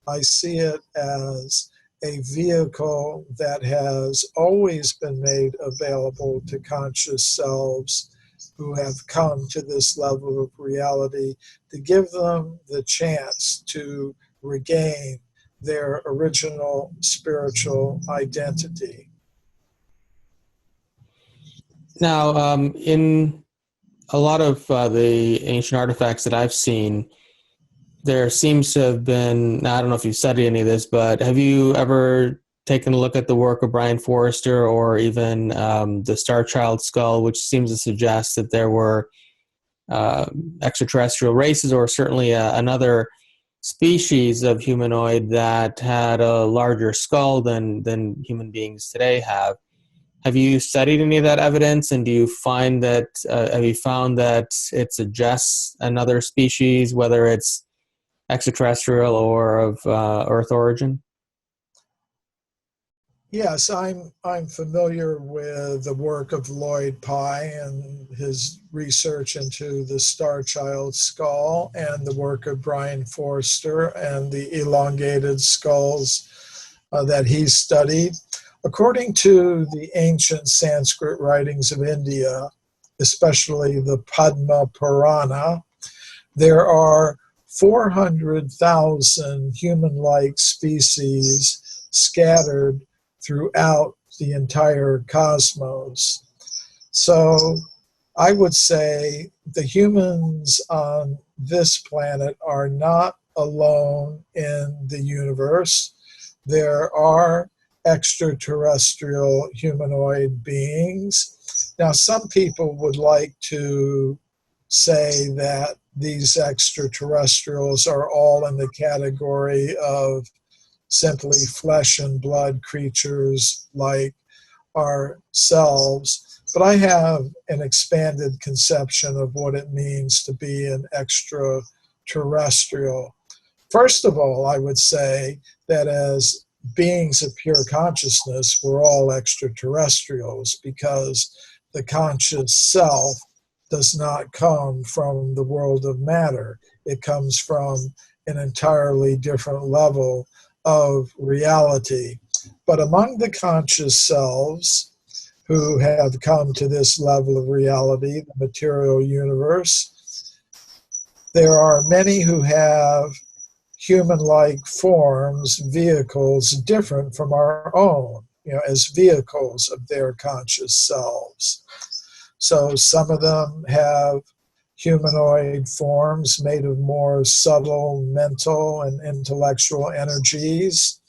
I see it as a vehicle that has always been made available to conscious selves who have come to this level of reality, to give them the chance to regain their original spiritual identity. Now, in a lot of the ancient artifacts that I've seen, there seems to have been, now I don't know if you've studied any of this, but have you ever taken a look at the work of Brian Forrester or even the Star Child skull, which seems to suggest that there were extraterrestrial races, or certainly another species of humanoid that had a larger skull than human beings today have? Have you studied any of that evidence, and do you find that have you found that it suggests another species, whether it's extraterrestrial or of Earth origin? Yes, I'm familiar with the work of Lloyd Pye and his research into the Star Child skull, and the work of Brian Forster and the elongated skulls that he studied. According to the ancient Sanskrit writings of India, especially the Padma Purana, there are 400,000 human-like species scattered throughout the entire cosmos. So I would say the humans on this planet are not alone in the universe. There are extraterrestrial humanoid beings. Now, some people would like to say that these extraterrestrials are all in the category of simply flesh and blood creatures like ourselves, but I have an expanded conception of what it means to be an extraterrestrial. First of all, I would say that as beings of pure consciousness, we're all extraterrestrials, because the conscious self does not come from the world of matter. It comes from an entirely different level of reality. But among the conscious selves who have come to this level of reality, the material universe, there are many who have human-like forms, vehicles different from our own, as vehicles of their conscious selves. So some of them have humanoid forms made of more subtle mental and intellectual energies.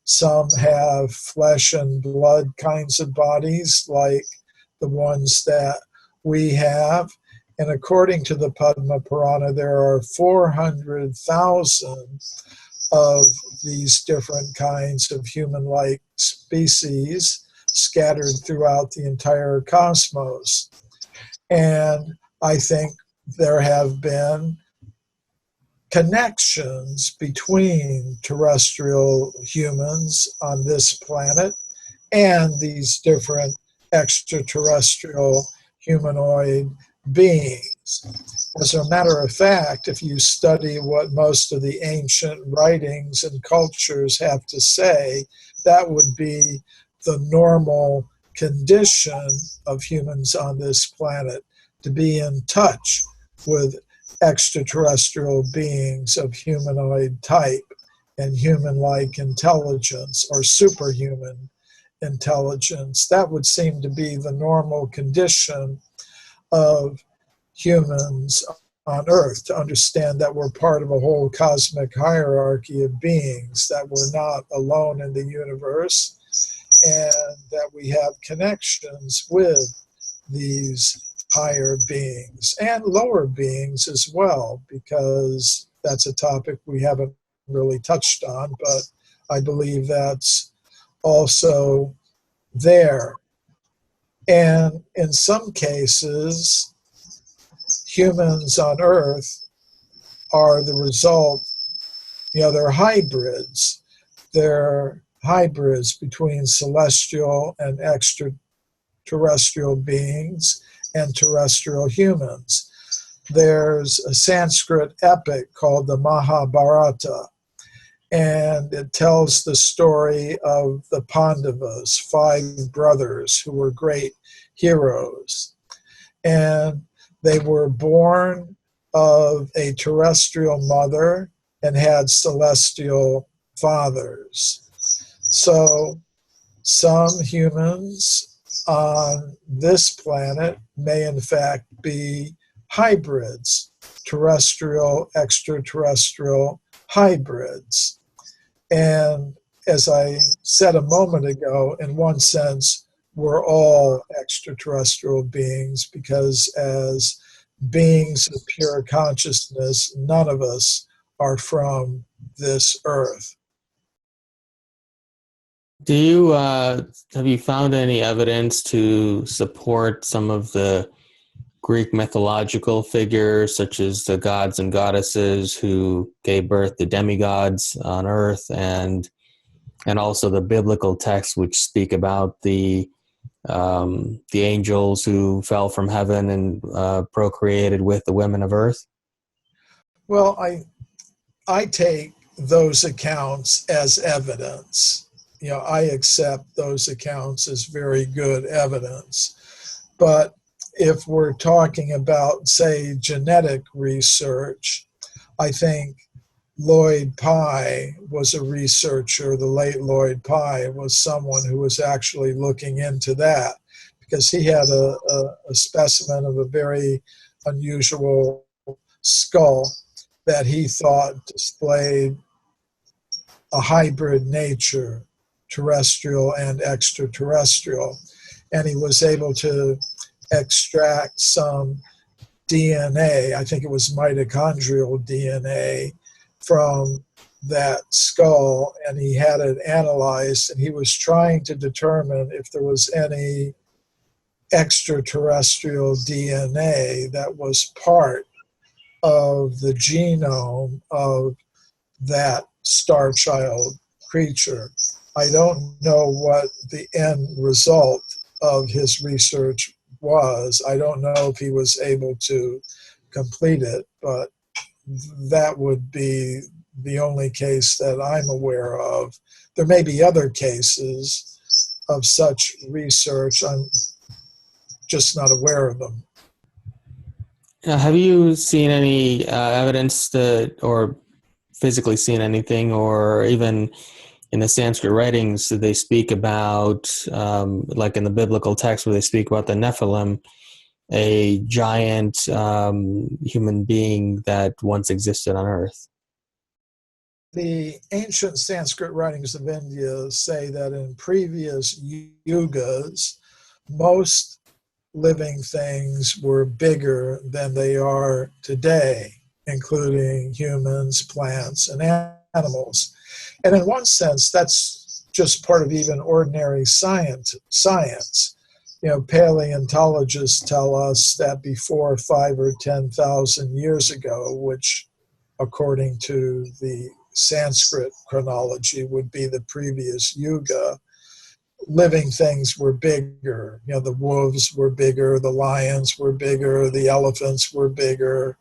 Some have flesh and blood kinds of bodies like the ones that we have. And according to the Padma Purana, there are 400,000 of these different kinds of human-like species scattered throughout the entire cosmos. And I think there have been connections between terrestrial humans on this planet and these different extraterrestrial humanoid beings. As a matter of fact, if you study what most of the ancient writings and cultures have to say, that would be the normal condition of humans on this planet, to be in touch with extraterrestrial beings of humanoid type and human-like intelligence or superhuman intelligence. That would seem to be the normal condition of humans on Earth, to understand that we're part of a whole cosmic hierarchy of beings, that we're not alone in the universe, and that we have connections with these higher beings and lower beings as well, because that's a topic we haven't really touched on, but I believe that's also there. And in some cases, humans on Earth are the result, they're hybrids. They're hybrids between celestial and extraterrestrial beings and terrestrial humans. There's a Sanskrit epic called the Mahabharata, and it tells the story of the Pandavas, 5 brothers who were great heroes. And they were born of a terrestrial mother and had celestial fathers. So some humans on this planet may in fact be hybrids, terrestrial, extraterrestrial hybrids. And as I said a moment ago, in one sense, we're all extraterrestrial beings, because as beings of pure consciousness, none of us are from this earth. Do you have you found any evidence to support some of the Greek mythological figures, such as the gods and goddesses who gave birth to demigods on Earth, and also the biblical texts which speak about the angels who fell from heaven and procreated with the women of Earth? Well, I take those accounts as evidence. I accept those accounts as very good evidence. But if we're talking about, say, genetic research, I think Lloyd Pye was a researcher. The late Lloyd Pye was someone who was actually looking into that, because he had a specimen of a very unusual skull that he thought displayed a hybrid nature, terrestrial and extraterrestrial. And he was able to extract some DNA, I think it was mitochondrial DNA, from that skull, and he had it analyzed, and he was trying to determine if there was any extraterrestrial DNA that was part of the genome of that star child creature. I don't know what the end result of his research was. I don't know if he was able to complete it, but that would be the only case that I'm aware of. There may be other cases of such research. I'm just not aware of them. Have you seen any evidence or physically seen anything, or even in the Sanskrit writings, do they speak about, like in the biblical text where they speak about the Nephilim, a giant human being that once existed on Earth? The ancient Sanskrit writings of India say that in previous yugas, most living things were bigger than they are today, including humans, plants, and animals. And in one sense, that's just part of even ordinary science. Paleontologists tell us that before 5,000 or 10,000 years ago, which according to the Sanskrit chronology would be the previous Yuga, living things were bigger. The wolves were bigger, the lions were bigger, the elephants were bigger.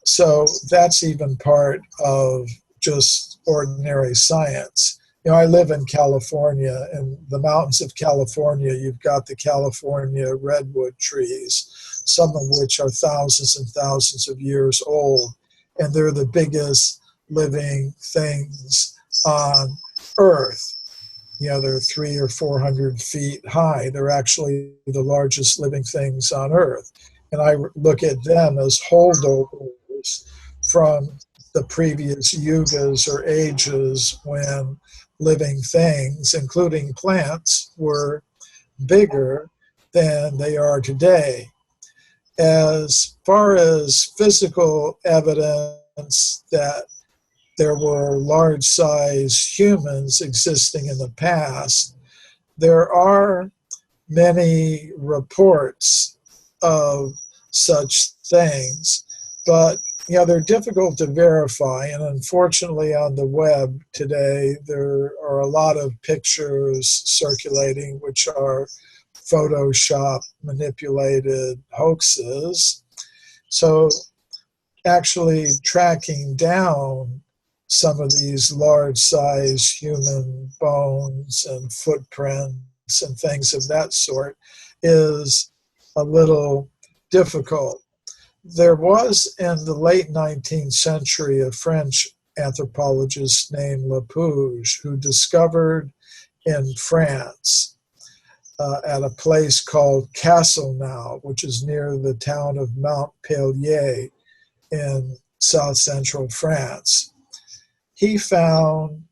So that's even part of just ordinary science. I live in California, and the mountains of California, you've got the California redwood trees, some of which are thousands and thousands of years old, and they're the biggest living things on Earth. They're 300 or 400 feet high. They're actually the largest living things on Earth. And I look at them as holdovers from the previous yugas or ages when living things, including plants, were bigger than they are today. As far as physical evidence that there were large-sized humans existing in the past, there are many reports of such things, but they're difficult to verify, and unfortunately on the web today there are a lot of pictures circulating which are Photoshop manipulated hoaxes. So actually tracking down some of these large-sized human bones and footprints and things of that sort is a little difficult. There was, in the late 19th century, a French anthropologist named Lapouge who discovered in France at a place called Castelnau, which is near the town of Montpellier in south-central France. He found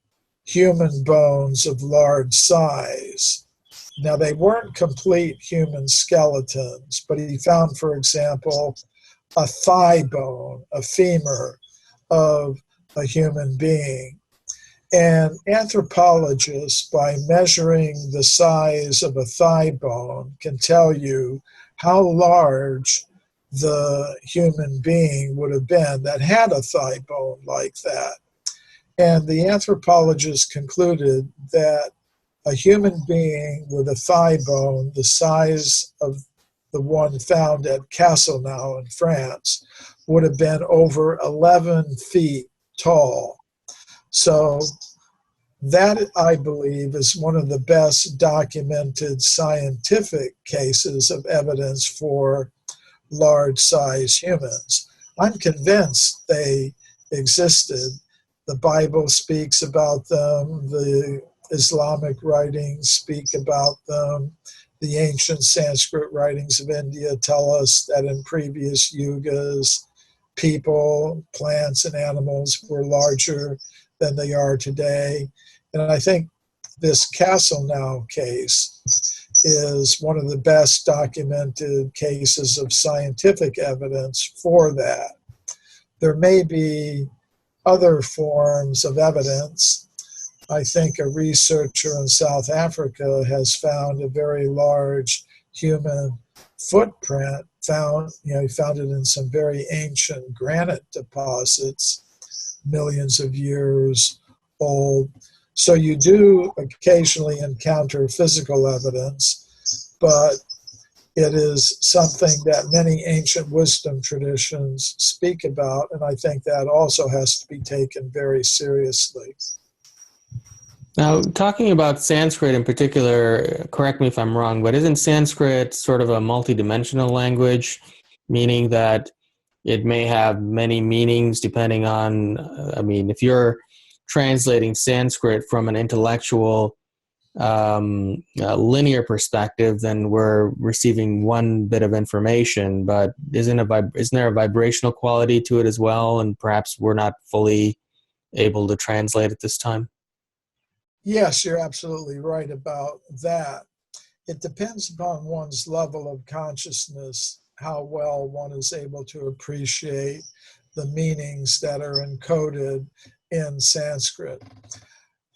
human bones of large size. Now, they weren't complete human skeletons, but he found, for example, a thigh bone, a femur of a human being. And anthropologists, by measuring the size of a thigh bone, can tell you how large the human being would have been that had a thigh bone like that. And the anthropologists concluded that a human being with a thigh bone the size of the one found at Castelnau in France would have been over 11 feet tall. So that, I believe, is one of the best documented scientific cases of evidence for large-sized humans. I'm convinced they existed. The Bible speaks about them. The Islamic writings speak about them. The ancient Sanskrit writings of India tell us that in previous yugas, people, plants, and animals were larger than they are today. And I think this Castelnau case is one of the best documented cases of scientific evidence for that. There may be other forms of evidence. I think a researcher in South Africa has found a very large human footprint. He found it in some very ancient granite deposits, millions of years old. So you do occasionally encounter physical evidence, but it is something that many ancient wisdom traditions speak about, and I think that also has to be taken very seriously. Now, talking about Sanskrit in particular, correct me if I'm wrong, but isn't Sanskrit sort of a multidimensional language, meaning that it may have many meanings depending on, if you're translating Sanskrit from an intellectual linear perspective, then we're receiving one bit of information, but isn't there a vibrational quality to it as well, and perhaps we're not fully able to translate at this time? Yes, you're absolutely right about that. It depends upon one's level of consciousness, how well one is able to appreciate the meanings that are encoded in Sanskrit.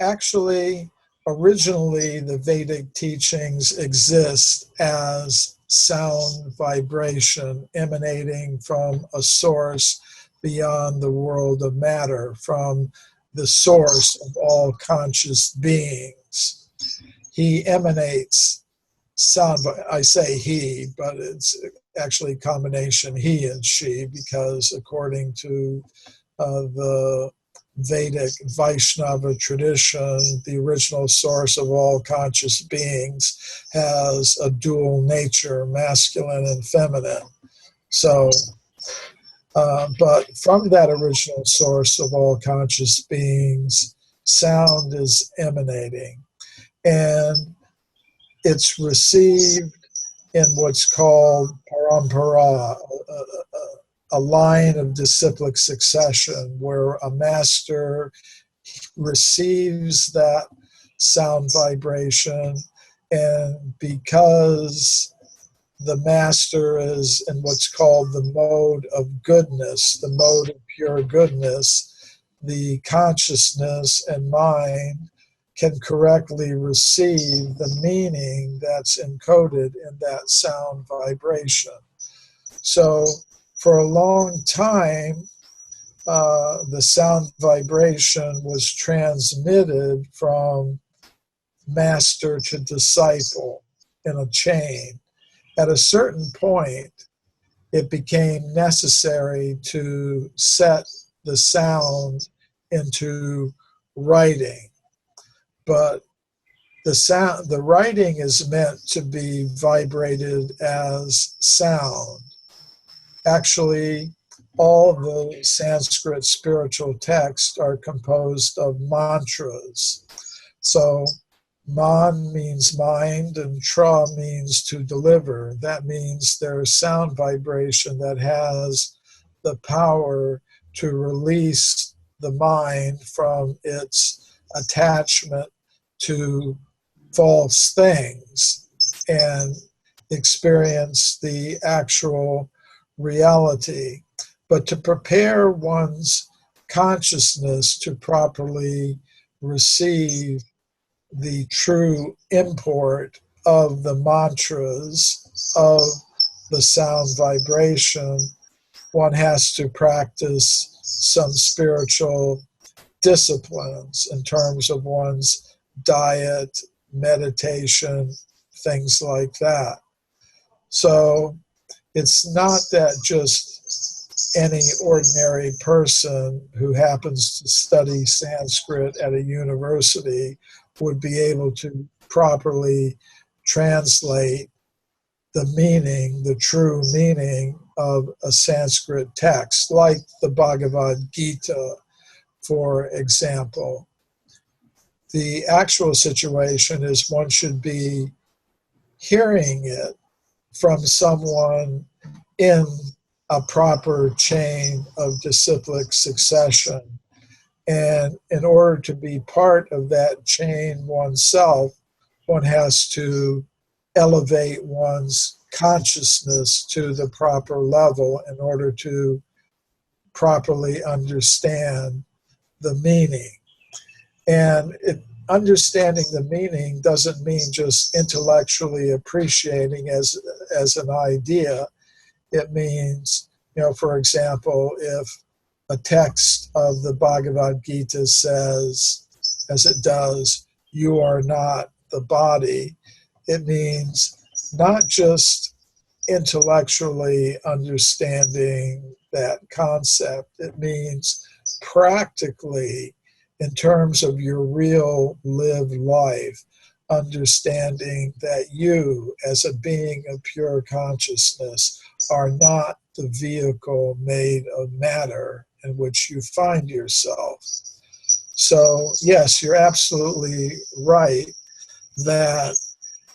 Actually, originally, the Vedic teachings exist as sound vibration emanating from a source beyond the world of matter, from the source of all conscious beings. He emanates sound. I say he, but it's actually a combination he and she, because according to the Vedic Vaishnava tradition, the original source of all conscious beings, has a dual nature, masculine and feminine. So, but from that original source of all conscious beings, sound is emanating. And it's received in what's called parampara, a line of disciplic succession, where a master receives that sound vibration, and because the master is in what's called the mode of goodness, the mode of pure goodness, the consciousness and mind can correctly receive the meaning that's encoded in that sound vibration. So for a long time, the sound vibration was transmitted from master to disciple in a chain. At a certain point, it became necessary to set the sound into writing. But the writing is meant to be vibrated as sound. Actually, all the Sanskrit spiritual texts are composed of mantras. So man means mind and tra means to deliver. That means there's sound vibration that has the power to release the mind from its attachment to false things and experience the actual reality. But to prepare one's consciousness to properly receive the true import of the mantras of the sound vibration, one has to practice some spiritual disciplines in terms of one's diet, meditation, things like that. So it's not that just any ordinary person who happens to study Sanskrit at a university would be able to properly translate the meaning, the true meaning of a Sanskrit text, like the Bhagavad Gita, for example. The actual situation is one should be hearing it from someone in a proper chain of disciplic succession. And in order to be part of that chain oneself, one has to elevate one's consciousness to the proper level in order to properly understand the meaning. And understanding the meaning doesn't mean just intellectually appreciating as an idea. It means, for example, if a text of the Bhagavad Gita says, as it does, you are not the body, it means not just intellectually understanding that concept. It means practically, in terms of your real lived life, understanding that you, as a being of pure consciousness, are not the vehicle made of matter in which you find yourself. So, yes, you're absolutely right that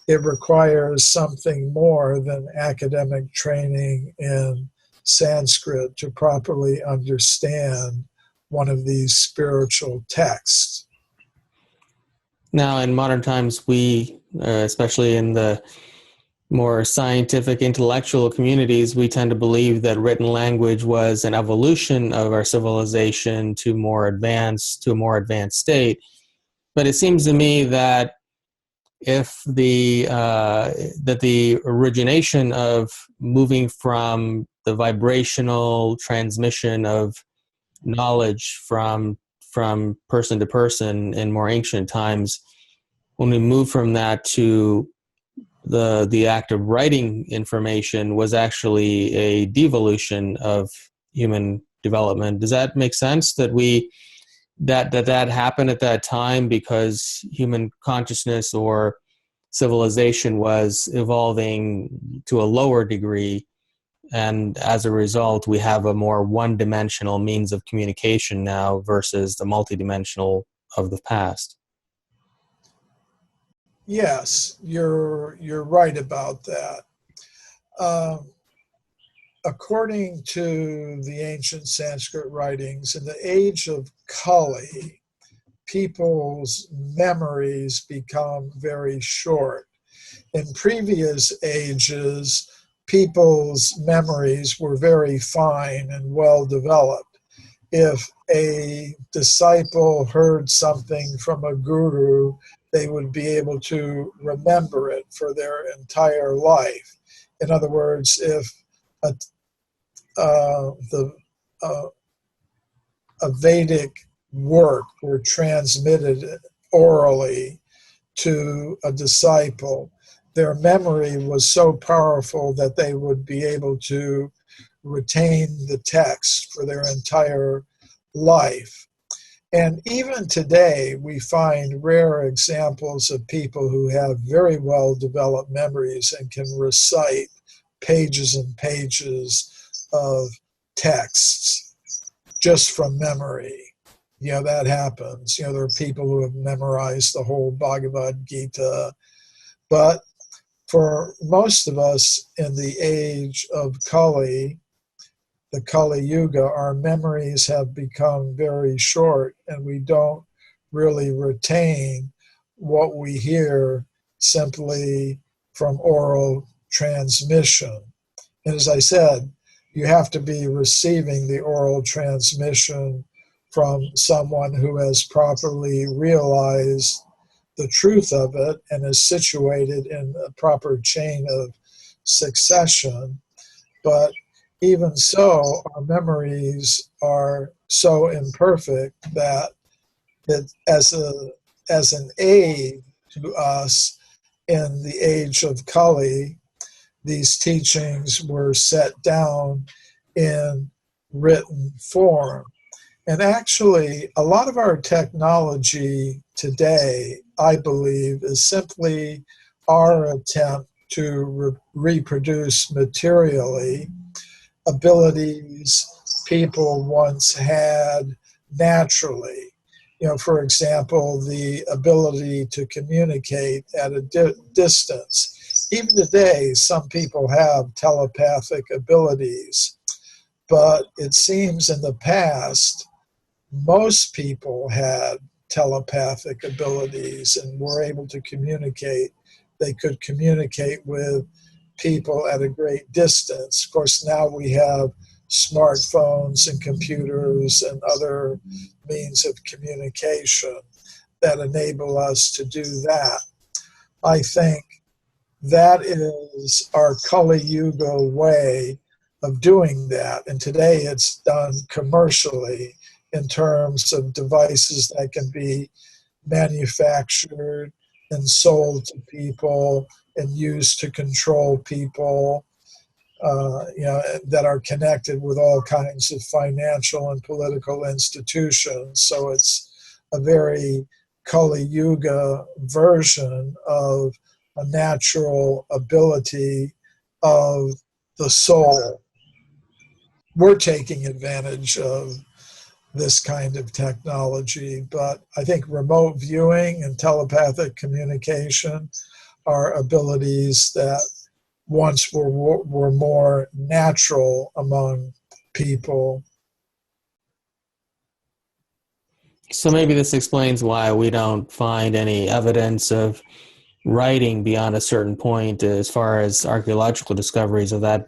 it requires something more than academic training in Sanskrit to properly understand one of these spiritual texts. Now, in modern times, we, especially in the more scientific, intellectual communities, we tend to believe that written language was an evolution of our civilization to a more advanced state. But it seems to me that if the origination of moving from the vibrational transmission of knowledge from person to person in more ancient times, when we move from that to the act of writing information, was actually a devolution of human development. Does that make sense? That we that happened at that time because human consciousness or civilization was evolving to a lower degree, and as a result we have a more one-dimensional means of communication now versus the multidimensional of the past. Yes, you're right about that. According to the ancient Sanskrit writings, in the age of Kali, people's memories become very short. In previous ages, people's memories were very fine and well developed. If a disciple heard something from a guru, they would be able to remember it for their entire life. In other words, if a, a Vedic work were transmitted orally to a disciple, their memory was so powerful that they would be able to retain the text for their entire life. And even today, we find rare examples of people who have very well developed memories and can recite pages and pages of texts just from memory. That happens. There are people who have memorized the whole Bhagavad Gita. But for most of us in the age of Kali, the Kali Yuga, our memories have become very short and we don't really retain what we hear simply from oral transmission. And as I said, you have to be receiving the oral transmission from someone who has properly realized the truth of it and is situated in a proper chain of succession. But even so, our memories are so imperfect that as an aid to us in the age of Kali, these teachings were set down in written form. And actually, a lot of our technology today, I believe, is simply our attempt to reproduce materially abilities people once had naturally. For example, the ability to communicate at a distance. Even today, some people have telepathic abilities, but it seems in the past, most people had telepathic abilities and were able to communicate. They could communicate with people at a great distance. Of course, now we have smartphones and computers and other means of communication that enable us to do that. I think that is our Kali Yuga way of doing that. And today it's done commercially in terms of devices that can be manufactured and sold to people and used to control people, that are connected with all kinds of financial and political institutions. So it's a very Kali Yuga version of a natural ability of the soul. We're taking advantage of this kind of technology, but I think remote viewing and telepathic communication are abilities that once were more natural among people. So maybe this explains why we don't find any evidence of writing beyond a certain point as far as archaeological discoveries of that.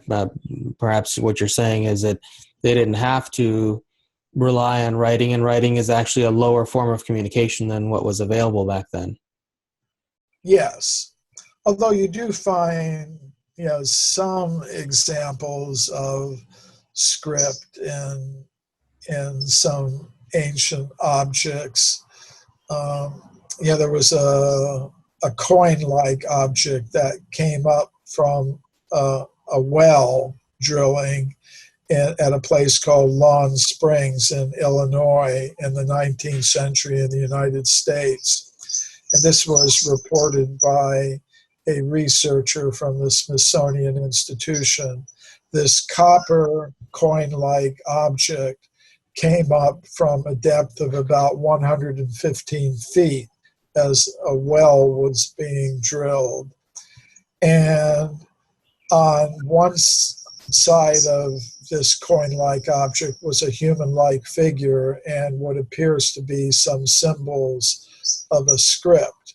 Perhaps what you're saying is that they didn't have to rely on writing, and writing is actually a lower form of communication than what was available back then. Yes, although you do find some examples of script in some ancient objects. There was a coin-like object that came up from a well drilling, at a place called Lawn Springs in Illinois in the 19th century in the United States. And this was reported by a researcher from the Smithsonian Institution. This copper coin-like object came up from a depth of about 115 feet as a well was being drilled. And on one side of this coin-like object was a human-like figure and what appears to be some symbols of a script.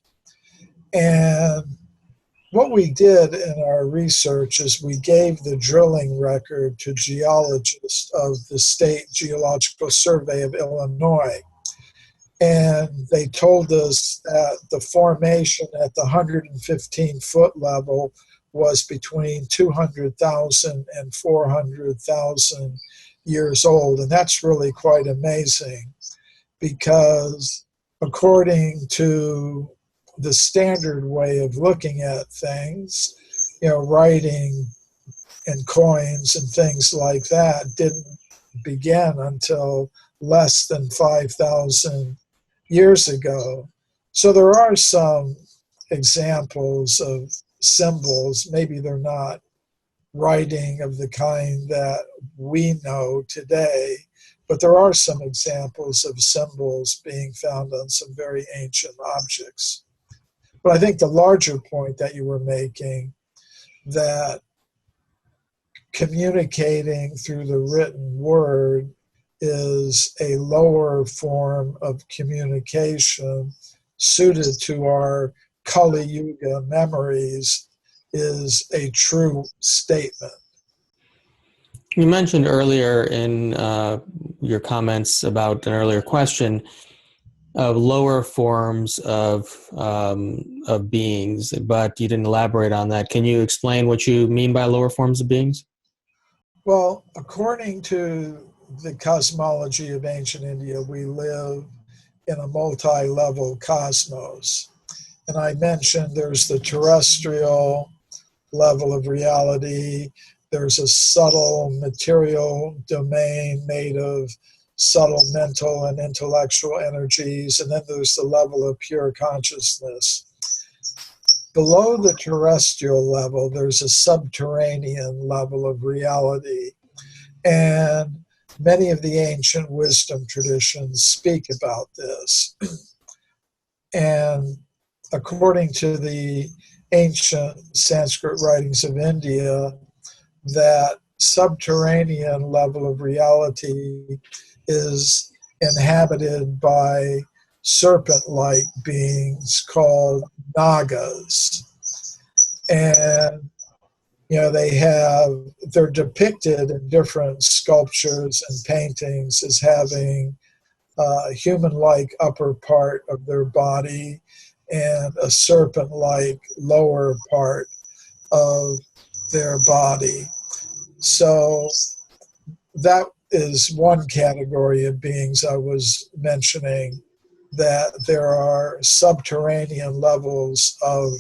And what we did in our research is we gave the drilling record to geologists of the State Geological Survey of Illinois. And they told us that the formation at the 115-foot level was between 200,000 and 400,000 years old. And that's really quite amazing because according to the standard way of looking at things, writing and coins and things like that didn't begin until less than 5,000 years ago. So there are some examples of symbols. Maybe they're not writing of the kind that we know today, but there are some examples of symbols being found on some very ancient objects. But I think the larger point that you were making, that communicating through the written word is a lower form of communication suited to our Kali Yuga memories, is a true statement. You mentioned earlier in your comments about an earlier question of lower forms of beings, but you didn't elaborate on that. Can you explain what you mean by lower forms of beings? Well, according to the cosmology of ancient India, we live in a multi-level cosmos. And I mentioned there's the terrestrial level of reality. There's a subtle material domain made of subtle mental and intellectual energies. And then there's the level of pure consciousness. Below the terrestrial level, there's a subterranean level of reality. And many of the ancient wisdom traditions speak about this. And according to the ancient Sanskrit writings of India, that subterranean level of reality is inhabited by serpent-like beings called Nagas. And they're depicted in different sculptures and paintings as having a human-like upper part of their body and a serpent-like lower part of their body. So that is one category of beings I was mentioning, that there are subterranean levels of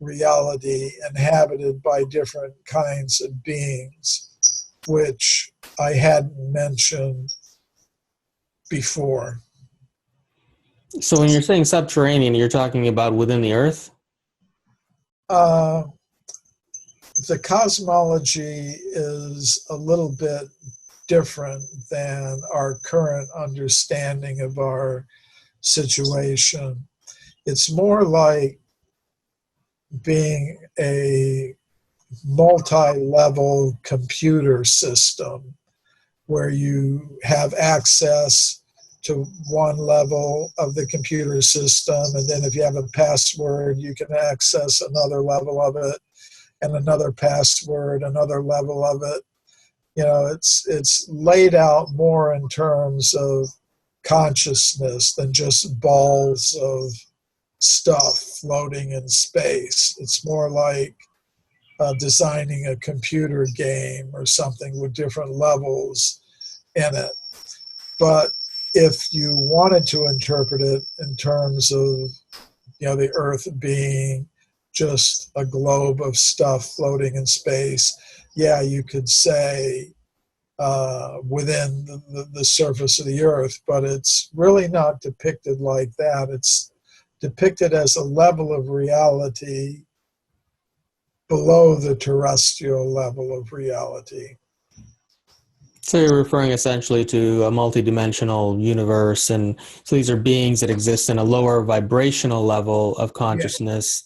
reality inhabited by different kinds of beings, which I hadn't mentioned before. So when you're saying subterranean, you're talking about within the earth? The cosmology is a little bit different than our current understanding of our situation. It's more like being a multi-level computer system where you have access to one level of the computer system, and then if you have a password, you can access another level of it, and another password, another level of it. It's laid out more in terms of consciousness than just balls of stuff floating in space. It's more like designing a computer game or something with different levels in it. But if you wanted to interpret it in terms of the Earth being just a globe of stuff floating in space, you could say within the surface of the earth, but it's really not depicted like that. It's depicted as a level of reality below the terrestrial level of reality. So you're referring essentially to a multidimensional universe, and so these are beings that exist in a lower vibrational level of Yeah. consciousness.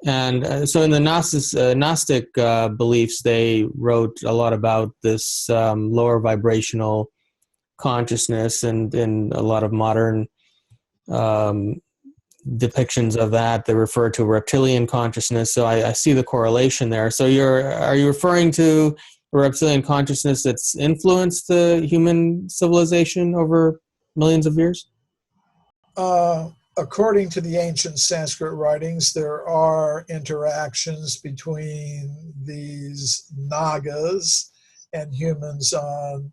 And so in the Gnostic beliefs, they wrote a lot about this lower vibrational consciousness, and in a lot of modern um, depictions of that, they refer to reptilian consciousness. So I see the correlation there. So are you referring to a reptilian consciousness that's influenced the human civilization over millions of years? According to the ancient Sanskrit writings, there are interactions between these Nagas and humans on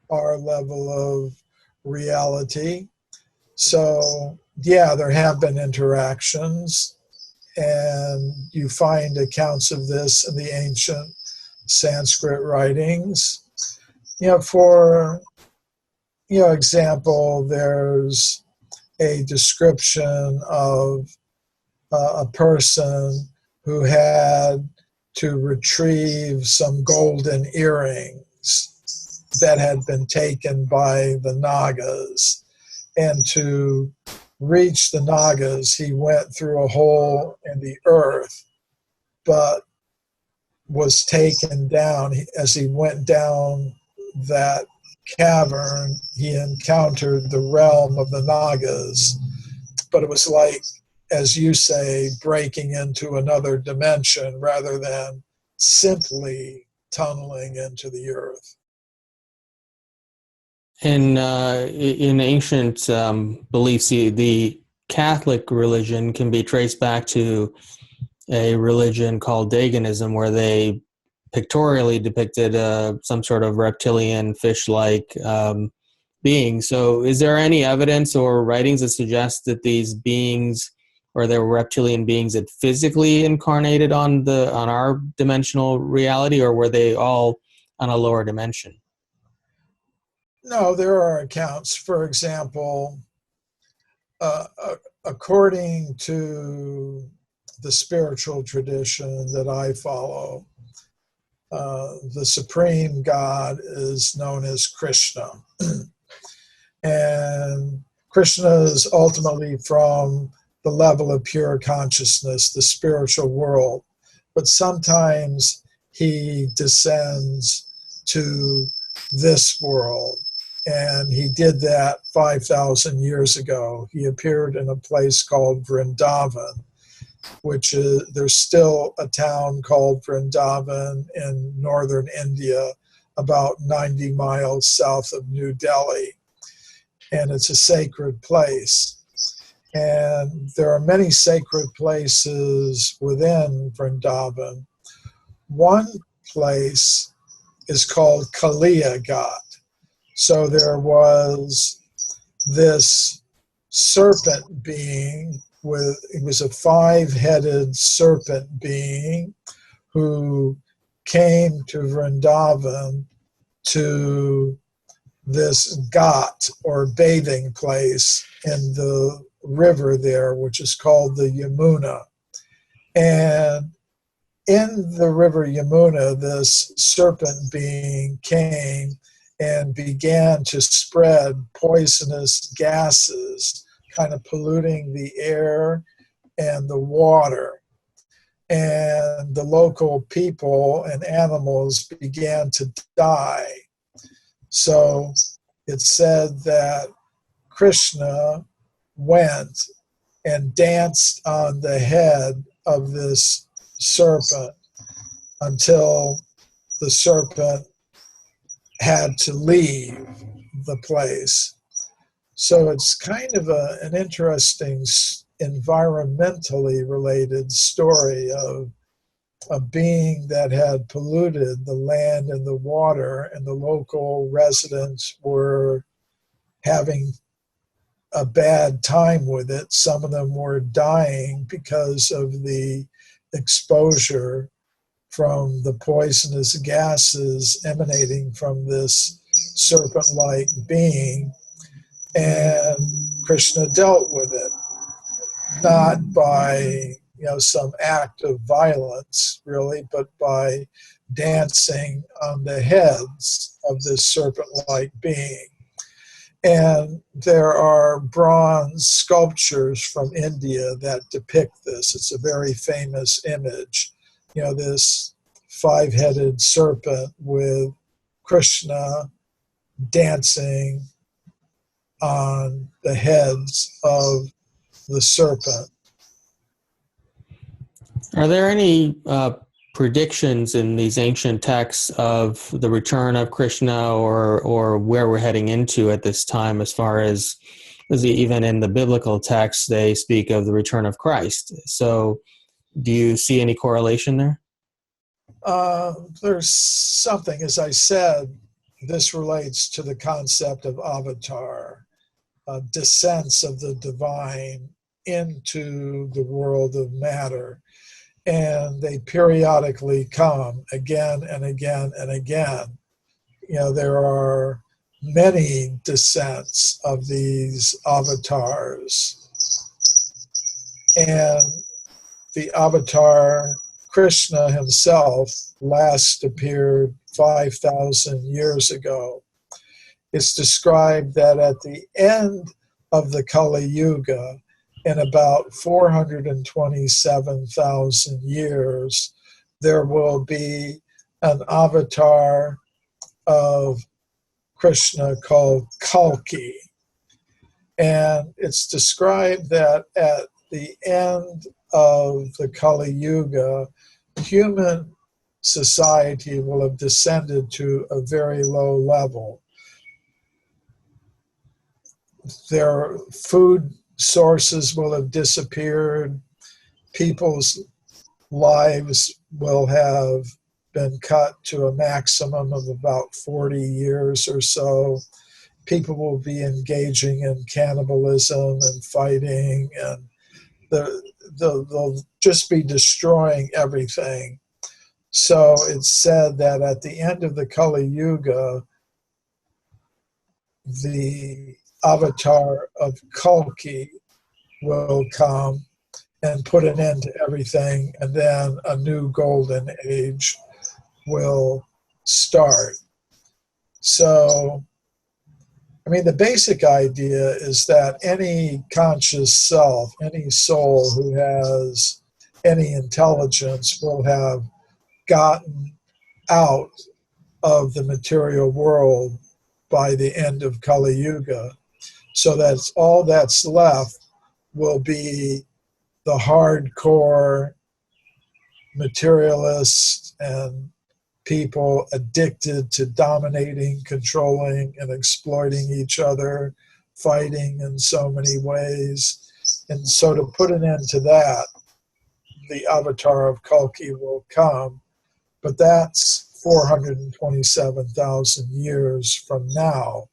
our level of reality. So, yeah, there have been interactions, and you find accounts of this in the ancient Sanskrit writings. For example, there's a description of a person who had to retrieve some golden earrings that had been taken by the Nagas. And to reach the Nagas, he went through a hole in the earth, but was taken down. As he went down that cavern, he encountered the realm of the Nagas. But it was like, as you say, breaking into another dimension rather than simply tunneling into the earth. In ancient beliefs, the Catholic religion can be traced back to a religion called Dagonism, where they pictorially depicted some sort of reptilian fish-like being. So is there any evidence or writings that suggest that these beings, or there were reptilian beings that physically incarnated on our dimensional reality, or were they all on a lower dimension? No, there are accounts. For example, according to the spiritual tradition that I follow, the supreme God is known as Krishna. And Krishna is ultimately from the level of pure consciousness, the spiritual world. But sometimes he descends to this world. And he did that 5,000 years ago. He appeared in a place called Vrindavan, which is, there's still a town called Vrindavan in northern India, about 90 miles south of New Delhi. And it's a sacred place. And there are many sacred places within Vrindavan. One place is called Kaliya Ghat. So there was this serpent being it was a 5-headed serpent being who came to Vrindavan to this ghat, or bathing place, in the river there, which is called the Yamuna. And in the river Yamuna, this serpent being came and began to spread poisonous gases, kind of polluting the air and the water. And the local people and animals began to die. So it's said that Krishna went and danced on the head of this serpent until the serpent had to leave the place. So it's kind of an interesting environmentally related story of a being that had polluted the land and the water, and the local residents were having a bad time with it. Some of them were dying because of the exposure from the poisonous gases emanating from this serpent-like being, and Krishna dealt with it, not by some act of violence, really, but by dancing on the heads of this serpent-like being. And there are bronze sculptures from India that depict this. It's a very famous image. This five-headed serpent with Krishna dancing on the heads of the serpent. Are there any predictions in these ancient texts of the return of Krishna, or where we're heading into at this time, as far as even in the biblical texts, they speak of the return of Christ. So do you see any correlation there? There's something, as I said, this relates to the concept of avatar, descents of the divine into the world of matter. And they periodically come again and again and again. There are many descents of these avatars. And the avatar, Krishna himself, last appeared 5,000 years ago. It's described that at the end of the Kali Yuga, in about 427,000 years, there will be an avatar of Krishna called Kalki. And it's described that at the end of the Kali Yuga, human society will have descended to a very low level. Their food sources will have disappeared. People's lives will have been cut to a maximum of about 40 years or so. People will be engaging in cannibalism and fighting, and they'll just be destroying everything. So it's said that at the end of the Kali Yuga, the avatar of Kalki will come and put an end to everything, and then a new golden age will start. So, the basic idea is that any conscious self, any soul who has any intelligence will have gotten out of the material world by the end of Kali Yuga. So that's all that's left will be the hardcore materialists and people addicted to dominating, controlling, and exploiting each other, fighting in so many ways. And so to put an end to that, the avatar of Kalki will come, but that's 427,000 years from now.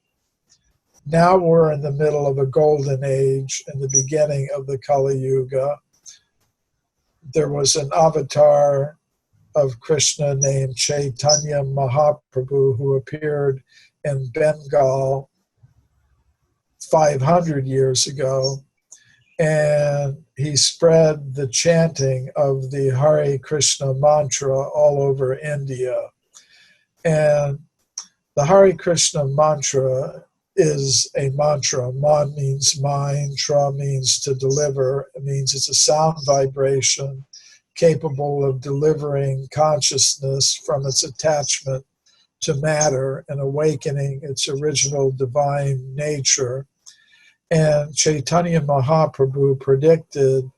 Now we're in the middle of a golden age in the beginning of the Kali Yuga. There was an avatar of Krishna named Chaitanya Mahaprabhu who appeared in Bengal 500 years ago, and he spread the chanting of the Hare Krishna mantra all over India. And the Hare Krishna mantra is a mantra. Man means mind, tra means to deliver. It means it's a sound vibration capable of delivering consciousness from its attachment to matter and awakening its original divine nature. And Chaitanya Mahaprabhu predicted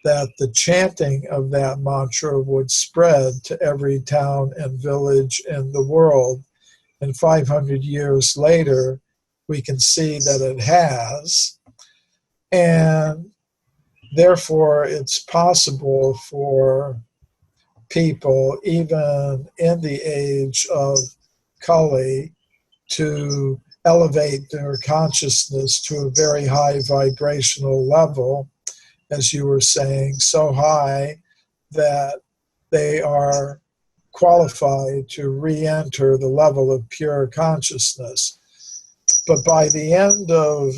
that the chanting of that mantra would spread to every town and village in the world. And 500 years later, we can see that it has. And therefore, it's possible for people, even in the age of Kali, to elevate their consciousness to a very high vibrational level, as you were saying, so high that they are qualified to re-enter the level of pure consciousness. But by the end of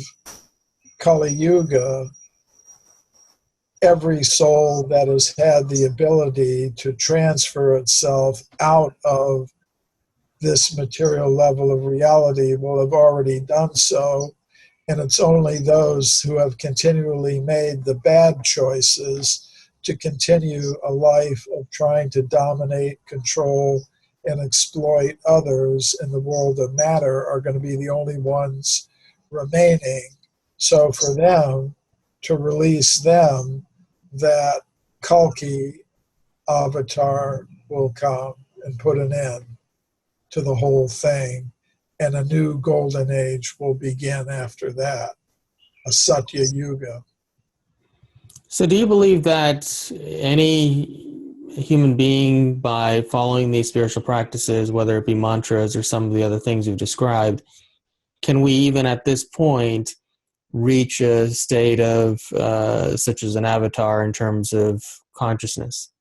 Kali Yuga, every soul that has had the ability to transfer itself out of this material level of reality will have already done so. And it's only those who have continually made the bad choices to continue a life of trying to dominate, control, and exploit others in the world of matter are going to be the only ones remaining. So for them, to release them, that Kalki avatar will come and put an end to the whole thing, and a new golden age will begin after that, a Satya Yuga. So do you believe that any human being, by following these spiritual practices, whether it be mantras or some of the other things you've described, can we even at this point reach a state of such as an avatar in terms of consciousness?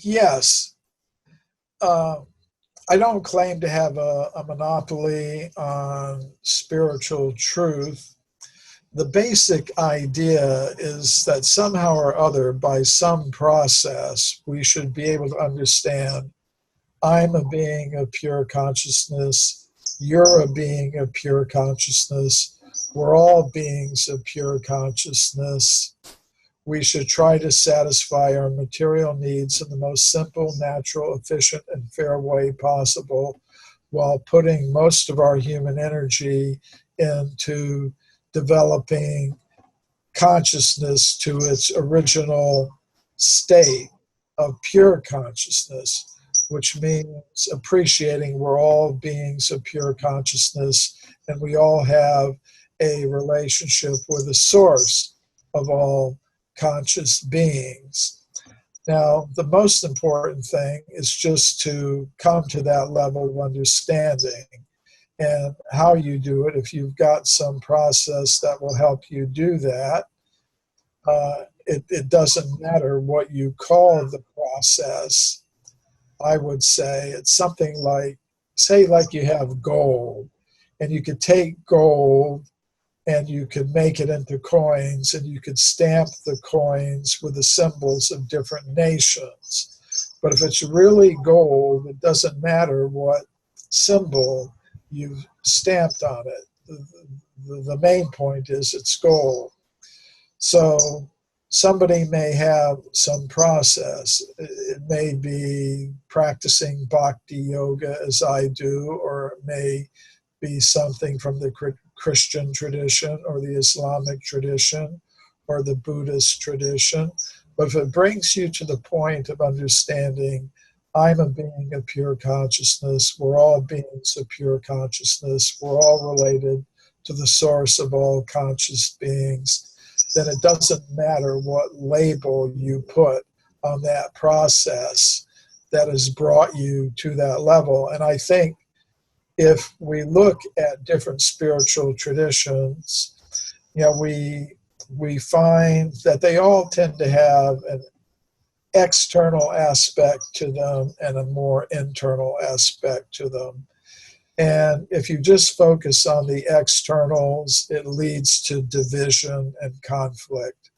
Yes. I don't claim to have a monopoly on spiritual truth. The basic idea is that somehow or other, by some process, we should be able to understand I'm a being of pure consciousness, you're a being of pure consciousness, we're all beings of pure consciousness. We should try to satisfy our material needs in the most simple, natural, efficient, and fair way possible, while putting most of our human energy into developing consciousness to its original state of pure consciousness, which means appreciating we're all beings of pure consciousness and we all have a relationship with the source of all conscious beings. Now, the most important thing is just to come to that level of understanding. And how you do it, if you've got some process that will help you do that, it doesn't matter what you call the process. I would say it's something like, say like you have gold, and you could take gold and you could make it into coins, and you could stamp the coins with the symbols of different nations. But if it's really gold, it doesn't matter what symbol you've stamped on it. The main point is it's gold. So somebody may have some process. It may be practicing bhakti yoga as I do, or it may be something from the Christian tradition or the Islamic tradition or the Buddhist tradition. But if it brings you to the point of understanding I'm a being of pure consciousness, we're all beings of pure consciousness, we're all related to the source of all conscious beings, then it doesn't matter what label you put on that process that has brought you to that level. And I think if we look at different spiritual traditions, we find that they all tend to have an external aspect to them and a more internal aspect to them. And if you just focus on the externals, it leads to division and conflict,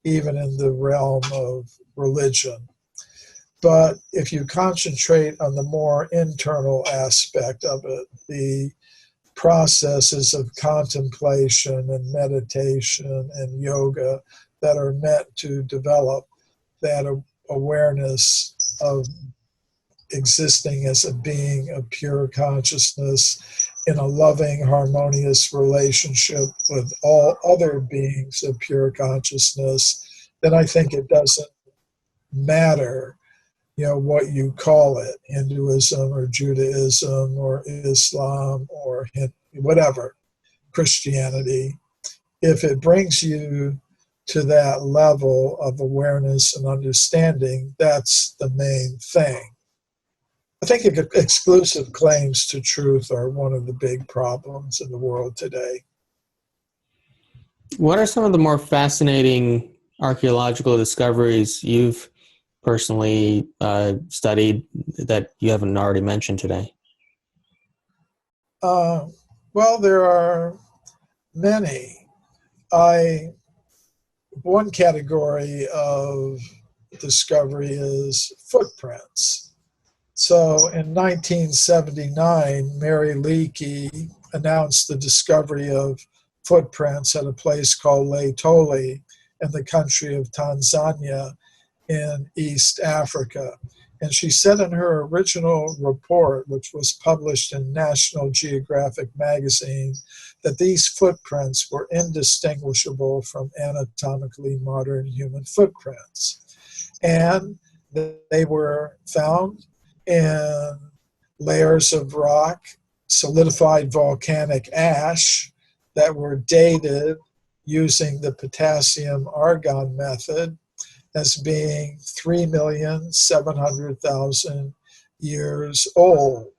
even in the realm of religion. But if you concentrate on the more internal aspect of it, the processes of contemplation and meditation and yoga that are meant to develop that awareness of existing as a being of pure consciousness in a loving, harmonious relationship with all other beings of pure consciousness, then I think it doesn't matter, what you call it, Hinduism or Judaism or Islam or whatever, Christianity. If it brings you to that level of awareness and understanding, that's the main thing. I think exclusive claims to truth are one of the big problems in the world today. What are some of the more fascinating archaeological discoveries you've personally studied that you haven't already mentioned today? Well, there are many. One category of discovery is footprints. So in 1979, Mary Leakey announced the discovery of footprints at a place called Laetoli in the country of Tanzania in East Africa. And she said in her original report, which was published in National Geographic magazine, that these footprints were indistinguishable from anatomically modern human footprints. And they were found in layers of rock, solidified volcanic ash that were dated using the potassium argon method as being 3,700,000 years old.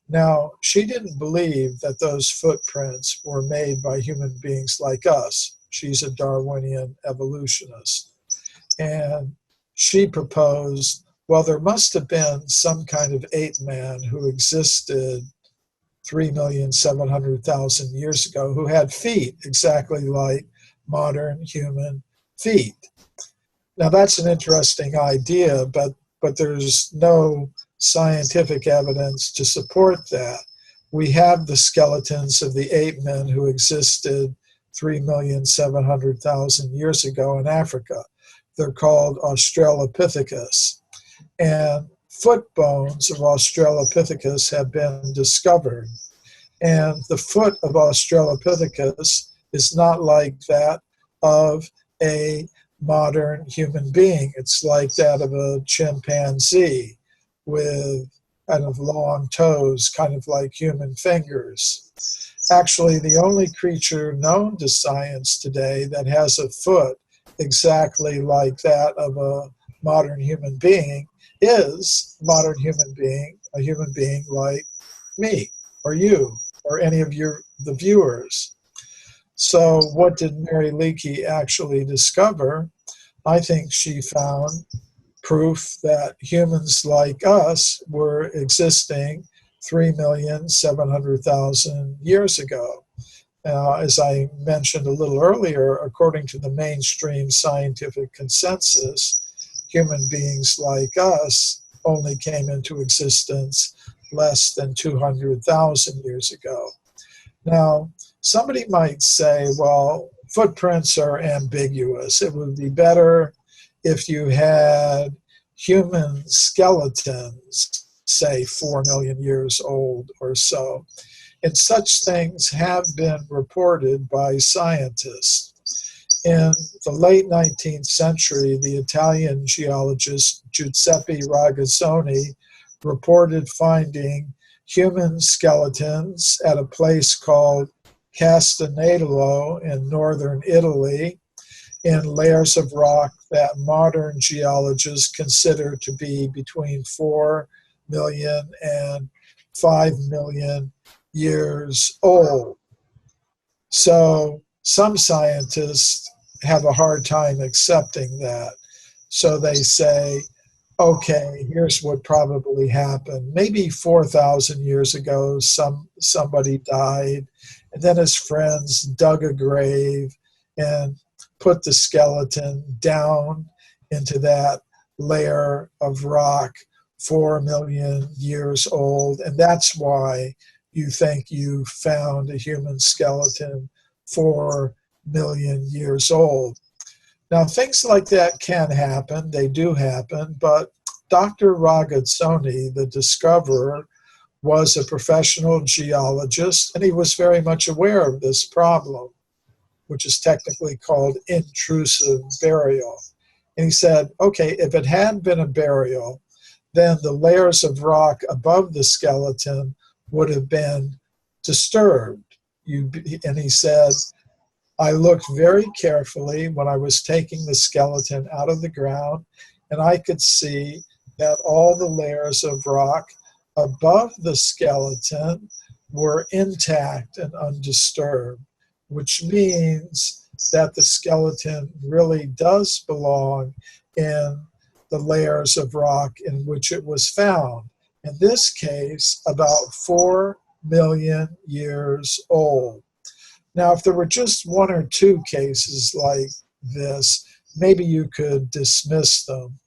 Now, she didn't believe that those footprints were made by human beings like us. She's a Darwinian evolutionist. And she proposed, well, there must have been some kind of ape man who existed 3,700,000 years ago who had feet exactly like modern human feet. Now, that's an interesting idea, but there's no scientific evidence to support that. We have the skeletons of the ape men who existed 3,700,000 years ago in Africa. They're called Australopithecus. And foot bones of Australopithecus have been discovered. And the foot of Australopithecus is not like that of a modern human being. It's like that of a chimpanzee with kind of long toes, kind of like human fingers. Actually, the only creature known to science today that has a foot exactly like that of a modern human being is a human being like me or you or any of the viewers. So what did Mary Leakey actually discover? I think she found proof that humans like us were existing 3,700,000 years ago. As I mentioned a little earlier, according to the mainstream scientific consensus, human beings like us only came into existence less than 200,000 years ago. Now, somebody might say, well, footprints are ambiguous. It would be better if you had human skeletons, say 4 million years old or so. And such things have been reported by scientists. In the late 19th century, the Italian geologist Giuseppe Ragazzoni reported finding human skeletons at a place called Castanedolo in northern Italy in layers of rock that modern geologists consider to be between 4 million and 5 million years old. So some scientists have a hard time accepting that. So they say, okay, here's what probably happened. Maybe 4,000 years ago, somebody died, and then his friends dug a grave and put the skeleton down into that layer of rock 4 million years old, and that's why you think you found a human skeleton 4 million years old. Now, things like that can happen. They do happen, but Dr. Ragazzoni, the discoverer, was a professional geologist, and he was very much aware of this problem, which is technically called intrusive burial. And he said, okay, if it had been a burial, then the layers of rock above the skeleton would have been disturbed. And he said, I looked very carefully when I was taking the skeleton out of the ground, and I could see that all the layers of rock above the skeleton were intact and undisturbed, which means that the skeleton really does belong in the layers of rock in which it was found. In this case, about 4 million years old. Now, if there were just one or two cases like this, maybe you could dismiss them.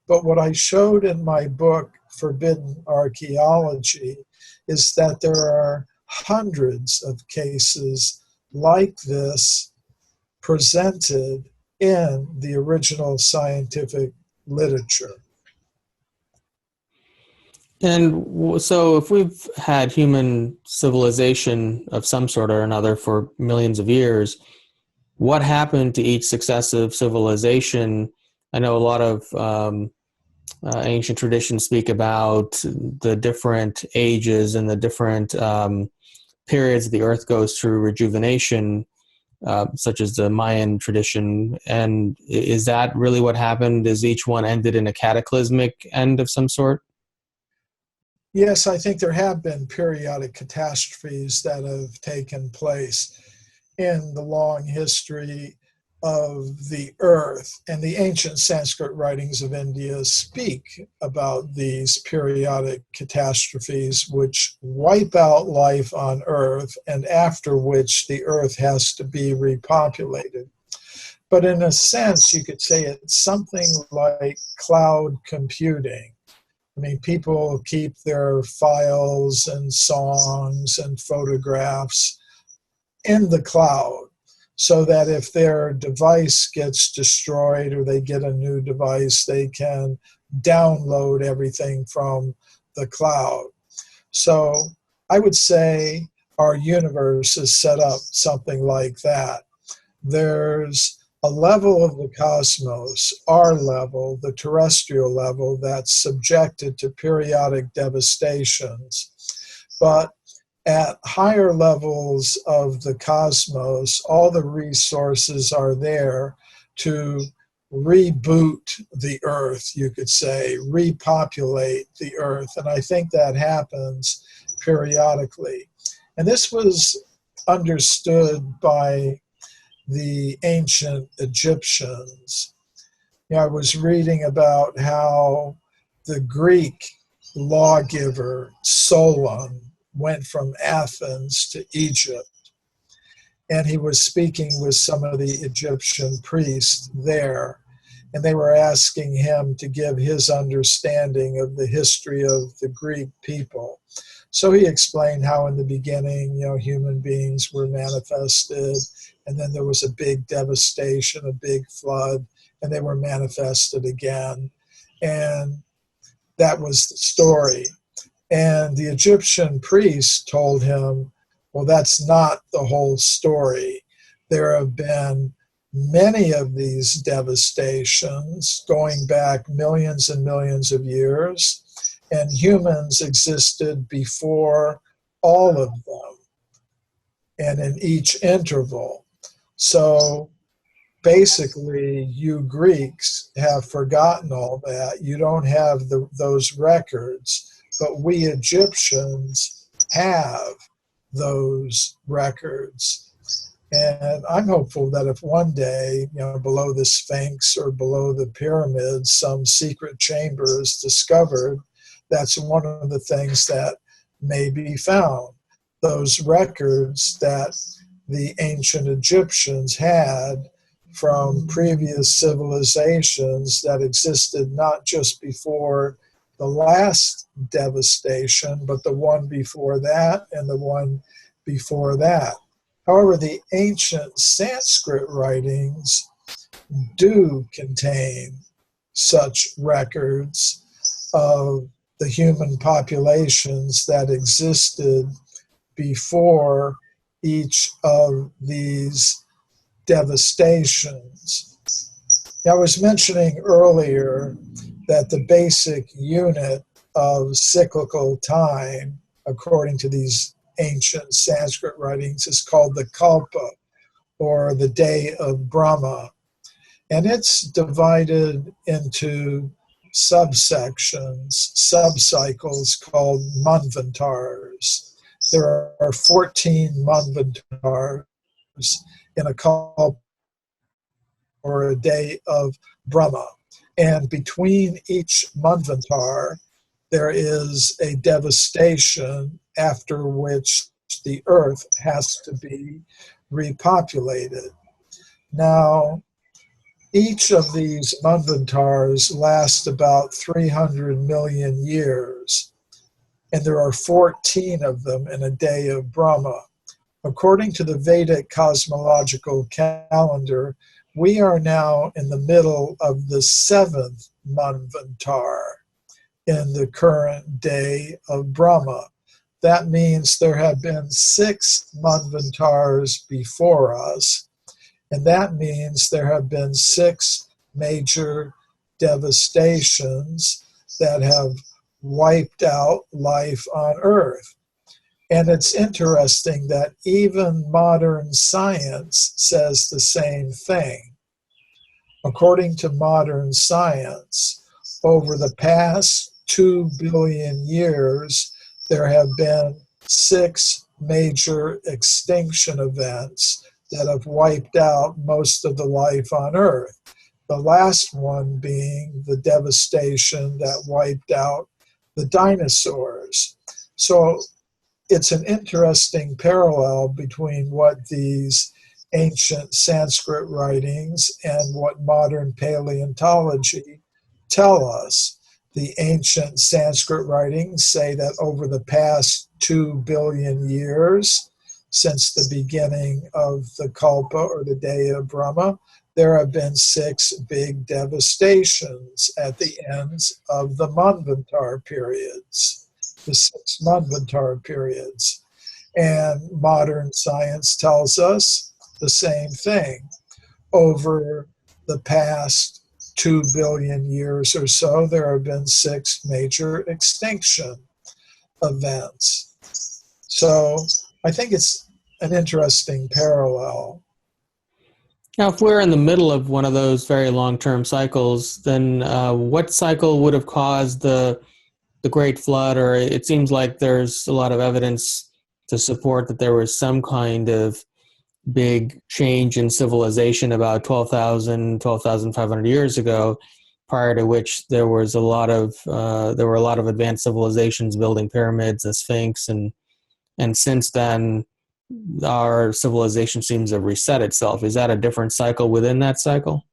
But what I showed in my book, Forbidden Archaeology, is that there are hundreds of cases like this presented in the original scientific literature. And so if we've had human civilization of some sort or another for millions of years, what happened to each successive civilization? I know a lot of ancient traditions speak about the different ages and the different periods the earth goes through rejuvenation, such as the Mayan tradition. And is that really what happened? Is each one ended in a cataclysmic end of some sort? Yes, I think there have been periodic catastrophes that have taken place in the long history of the earth. And the ancient Sanskrit writings of India speak about these periodic catastrophes which wipe out life on earth and after which the earth has to be repopulated. But in a sense, you could say it's something like cloud computing. I mean, people keep their files and songs and photographs in the cloud so that if their device gets destroyed or they get a new device, they can download everything from the cloud. So I would say our universe is set up something like that. There's a level of the cosmos, our level, the terrestrial level, that's subjected to periodic devastations. But at higher levels of the cosmos, all the resources are there to reboot the earth, you could say, repopulate the earth. And I think that happens periodically. And this was understood by the ancient Egyptians. You know, I was reading about how the Greek lawgiver Solon went from Athens to Egypt, and he was speaking with some of the Egyptian priests there, and they were asking him to give his understanding of the history of the Greek people. So he explained how in the beginning, you know, human beings were manifested, and then there was a big devastation, a big flood, and they were manifested again. And that was the story. And the Egyptian priest told him, well, that's not the whole story. There have been many of these devastations going back millions and millions of years, and humans existed before all of them and in each interval. So basically, you Greeks have forgotten all that. You don't have those records, but we Egyptians have those records. And I'm hopeful that if one day, you know, below the Sphinx or below the pyramids, some secret chamber is discovered, that's one of the things that may be found. Those records that the ancient Egyptians had from previous civilizations that existed not just before the last devastation, but the one before that and the one before that. However, the ancient Sanskrit writings do contain such records of the human populations that existed before each of these devastations. Now, I was mentioning earlier that the basic unit of cyclical time, according to these ancient Sanskrit writings, is called the kalpa, or the day of Brahma. And it's divided into subsections, subcycles called manvantars. There are 14 manvantars in a kalpa, or a day of Brahma. And between each Manvantar, there is a devastation after which the earth has to be repopulated. Now, each of these Manvantars lasts about 300 million years, and there are 14 of them in a day of Brahma. According to the Vedic cosmological calendar, we are now in the middle of the 7th Manvantar in the current day of Brahma. That means there have been 6 Manvantars before us, and that means there have been 6 major devastations that have wiped out life on Earth. And it's interesting that even modern science says the same thing. According to modern science, over the past 2 billion years, there have been 6 major extinction events that have wiped out most of the life on Earth. The last one being the devastation that wiped out the dinosaurs. So it's an interesting parallel between what these ancient Sanskrit writings and what modern paleontology tell us. The ancient Sanskrit writings say that over the past 2 billion years, since the beginning of the Kalpa or the day of Brahma, there have been 6 big devastations at the ends of the Manvantar periods, the 6 Manvantar periods. And modern science tells us the same thing. Over the past 2 billion years or so, there have been 6 major extinction events. So I think it's an interesting parallel. Now, if we're in the middle of one of those very long-term cycles, then what cycle would have caused the Great Flood? Or it seems like there's a lot of evidence to support that there was some kind of big change in civilization about 12,500 years ago, prior to which there were a lot of advanced civilizations building pyramids, the Sphinx, and since then our civilization seems to have reset itself. Is that a different cycle within that cycle?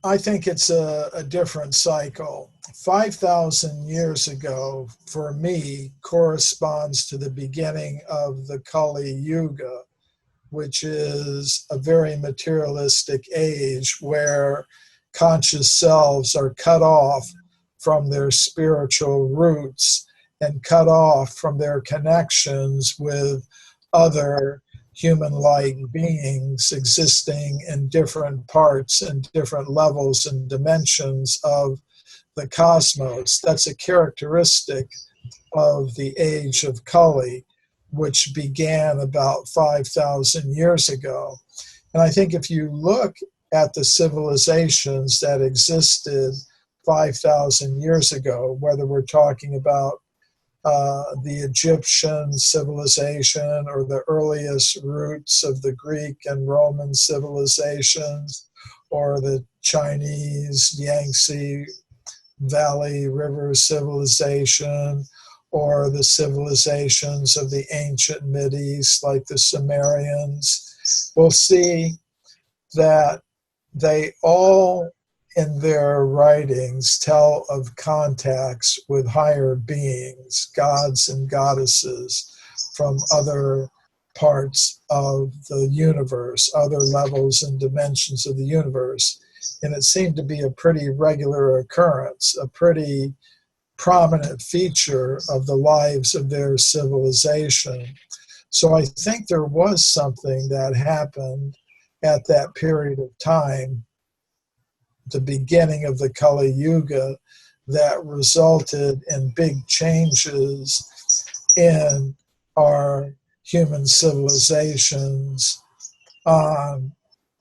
I think it's a different cycle. 5,000 years ago, for me, corresponds to the beginning of the Kali Yuga, which is a very materialistic age where conscious selves are cut off from their spiritual roots and cut off from their connections with other human-like beings existing in different parts and different levels and dimensions of the cosmos. That's a characteristic of the age of Kali, which began about 5,000 years ago. And I think if you look at the civilizations that existed 5,000 years ago, whether we're talking about the Egyptian civilization or the earliest roots of the Greek and Roman civilizations, or the Chinese Yangtze Valley River civilization, or the civilizations of the ancient Mideast like the Sumerians, we'll see that they all in their writings tell of contacts with higher beings, gods and goddesses from other parts of the universe, other levels and dimensions of the universe. And it seemed to be a pretty regular occurrence, a pretty prominent feature of the lives of their civilization. So I think there was something that happened at that period of time, the beginning of the Kali Yuga, that resulted in big changes in our human civilizations on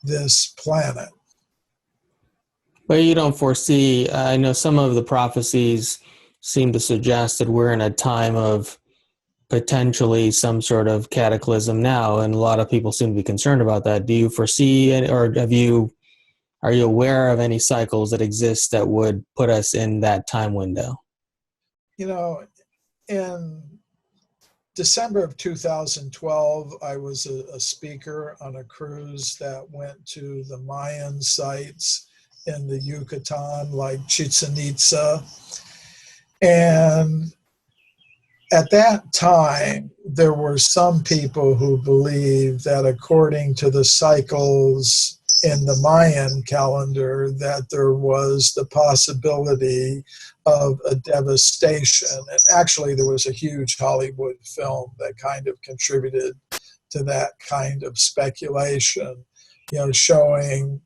this planet. But you don't foresee, I know some of the prophecies seem to suggest that we're in a time of potentially some sort of cataclysm now, and a lot of people seem to be concerned about that. Do you foresee, or have you Are you aware of any cycles that exist that would put us in that time window? You know, in December of 2012, I was a speaker on a cruise that went to the Mayan sites in the Yucatan, like Chichen Itza. And at that time, there were some people who believed that according to the cycles in the Mayan calendar, that there was the possibility of a devastation. And actually, there was a huge Hollywood film that kind of contributed to that kind of speculation, showing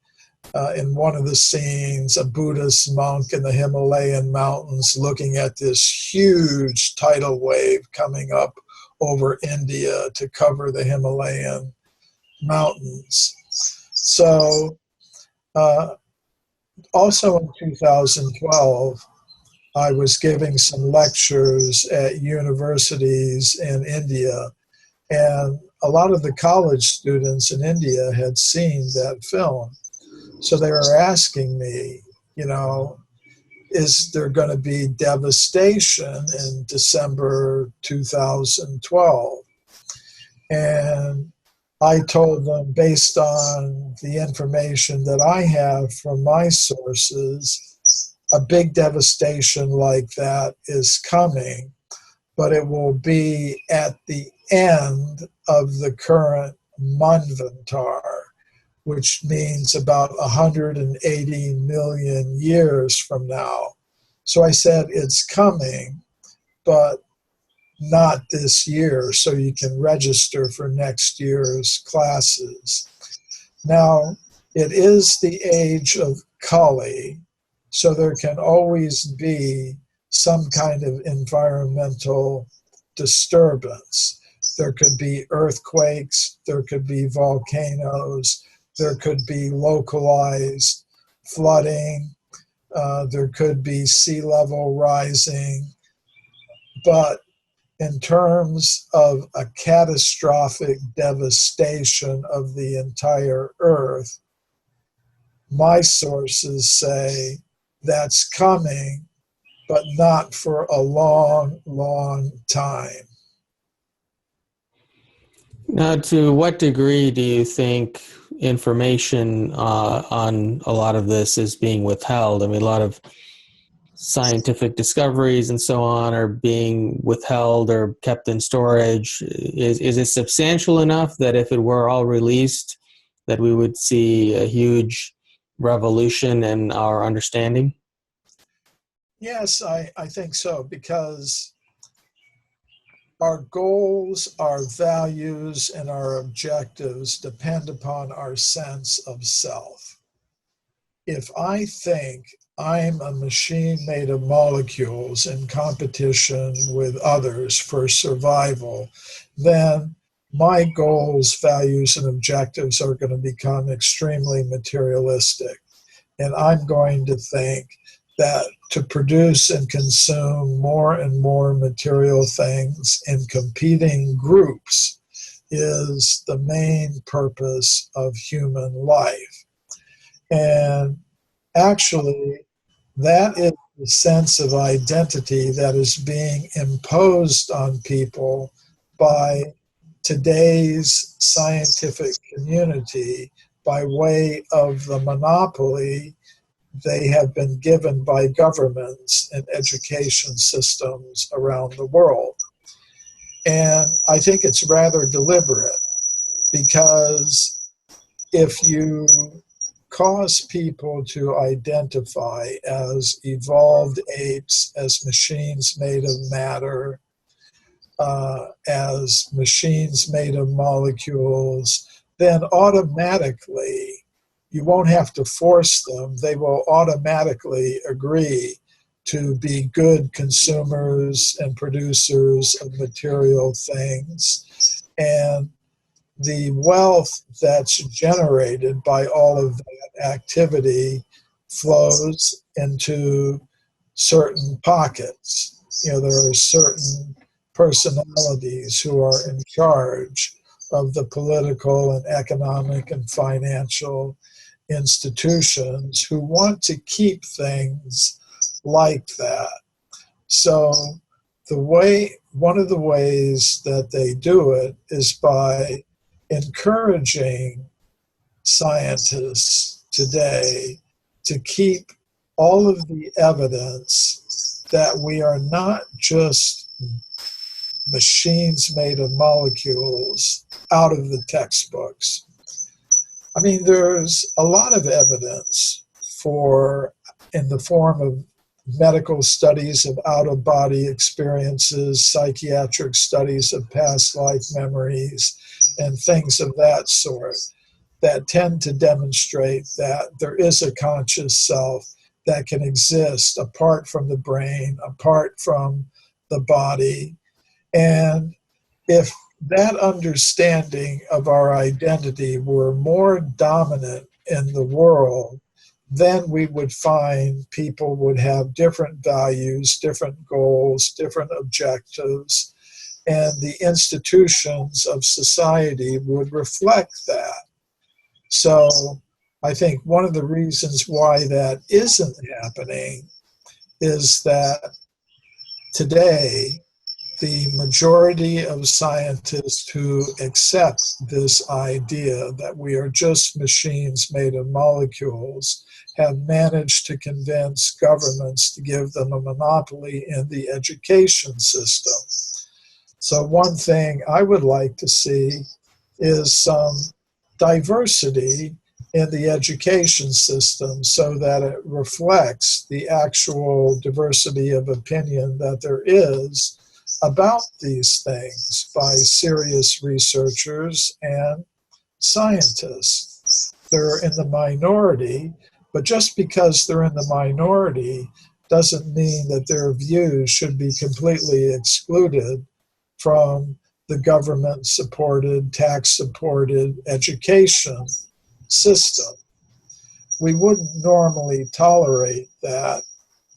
in one of the scenes a Buddhist monk in the Himalayan mountains looking at this huge tidal wave coming up over India to cover the Himalayan mountains. So also in 2012, I was giving some lectures at universities in India, and a lot of the college students in India had seen that film. So they were asking me, is there going to be devastation in December 2012? And I told them, based on the information that I have from my sources, a big devastation like that is coming, but it will be at the end of the current Manvantar, which means about 180 million years from now. So I said, it's coming, but not this year, so you can register for next year's classes. Now, it is the age of Kali, so there can always be some kind of environmental disturbance. There could be earthquakes, there could be volcanoes, there could be localized flooding, there could be sea level rising, but in terms of a catastrophic devastation of the entire earth, my sources say that's coming, but not for a long, long time. Now, to what degree do you think information on a lot of this is being withheld? I mean, a lot of scientific discoveries and so on are being withheld or kept in storage. Is it substantial enough that if it were all released, that we would see a huge revolution in our understanding? Yes, I think so, because our goals, our values, and our objectives depend upon our sense of self. If I think I'm a machine made of molecules in competition with others for survival, then my goals, values, and objectives are going to become extremely materialistic. And I'm going to think that to produce and consume more and more material things in competing groups is the main purpose of human life. And actually, that is the sense of identity that is being imposed on people by today's scientific community by way of the monopoly they have been given by governments and education systems around the world. And I think it's rather deliberate, because if you cause people to identify as evolved apes, as machines made of matter, as machines made of molecules, then automatically, you won't have to force them, they will automatically agree to be good consumers and producers of material things. And the wealth that's generated by all of that activity flows into certain pockets. There are certain personalities who are in charge of the political and economic and financial institutions who want to keep things like that. So one of the ways that they do it is by encouraging scientists today to keep all of the evidence that we are not just machines made of molecules out of the textbooks. I mean, there's a lot of evidence in the form of medical studies of out-of-body experiences, psychiatric studies of past life memories, and things of that sort that tend to demonstrate that there is a conscious self that can exist apart from the brain, apart from the body. And if that understanding of our identity were more dominant in the world, then we would find people would have different values, different goals, different objectives, and the institutions of society would reflect that. So I think one of the reasons why that isn't happening is that today, the majority of scientists who accept this idea that we are just machines made of molecules have managed to convince governments to give them a monopoly in the education system. So one thing I would like to see is some diversity in the education system so that it reflects the actual diversity of opinion that there is about these things by serious researchers and scientists. They're in the minority, but just because they're in the minority doesn't mean that their views should be completely excluded from the government-supported, tax-supported education system. We wouldn't normally tolerate that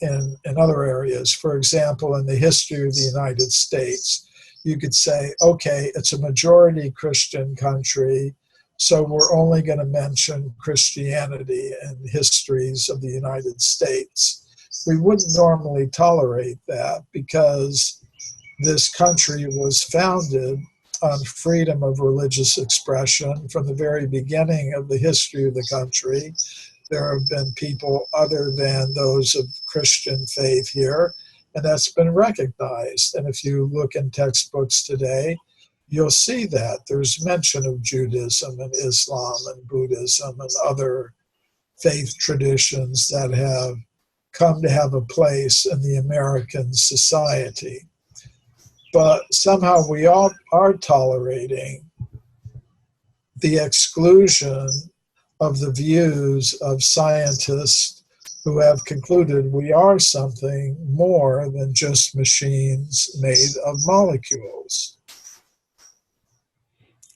in other areas. For example, in the history of the United States, you could say, okay, it's a majority Christian country, so we're only going to mention Christianity in histories of the United States. We wouldn't normally tolerate that because this country was founded on freedom of religious expression from the very beginning of the history of the country. There have been people other than those of Christian faith here, and that's been recognized. And if you look in textbooks today, you'll see that there's mention of Judaism and Islam and Buddhism and other faith traditions that have come to have a place in the American society. But somehow we all are tolerating the exclusion of the views of scientists who have concluded we are something more than just machines made of molecules.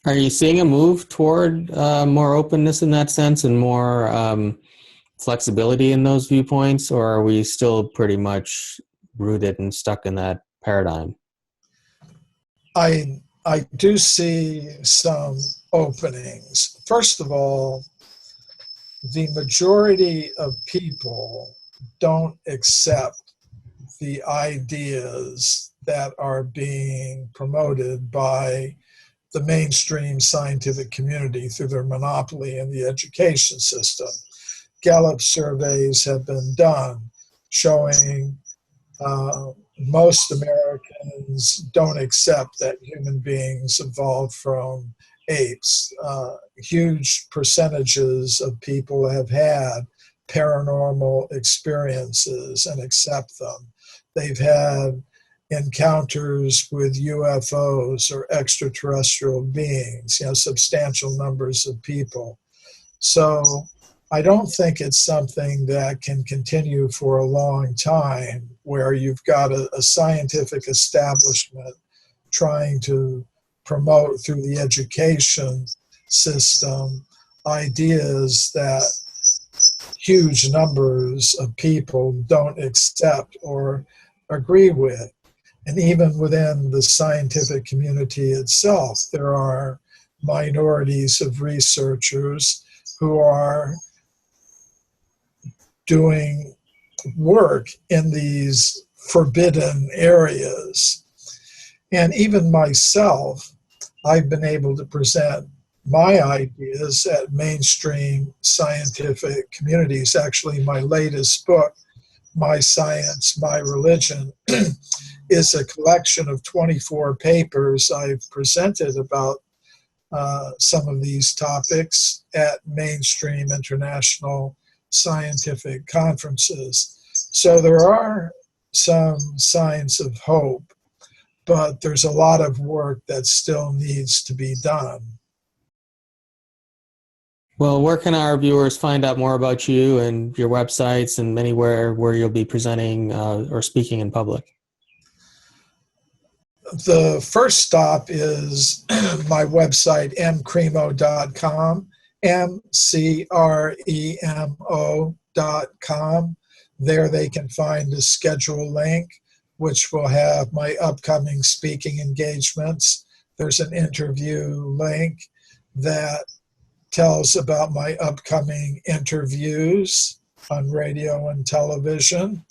Are you seeing a move toward more openness in that sense and more flexibility in those viewpoints, or are we still pretty much rooted and stuck in that paradigm? I do see some openings. First of all, the majority of people don't accept the ideas that are being promoted by the mainstream scientific community through their monopoly in the education system. Gallup surveys have been done showing most Americans don't accept that human beings evolved from apes. Huge percentages of people have had paranormal experiences and accept them. They've had encounters with UFOs or extraterrestrial beings, substantial numbers of people. So I don't think it's something that can continue for a long time where you've got a scientific establishment trying to promote through the education system ideas that huge numbers of people don't accept or agree with. And even within the scientific community itself, there are minorities of researchers who are doing work in these forbidden areas. And even myself, I've been able to present my ideas at mainstream scientific communities. Actually, my latest book, My Science, My Religion, is a collection of 24 papers I've presented about some of these topics at mainstream international scientific conferences. So there are some signs of hope, but there's a lot of work that still needs to be done. Well, where can our viewers find out more about you and your websites and anywhere where you'll be presenting or speaking in public? The first stop is my website, mcremo.com, mcremo.com. There they can find a schedule link, which will have my upcoming speaking engagements. There's an interview link that tells about my upcoming interviews on radio and television.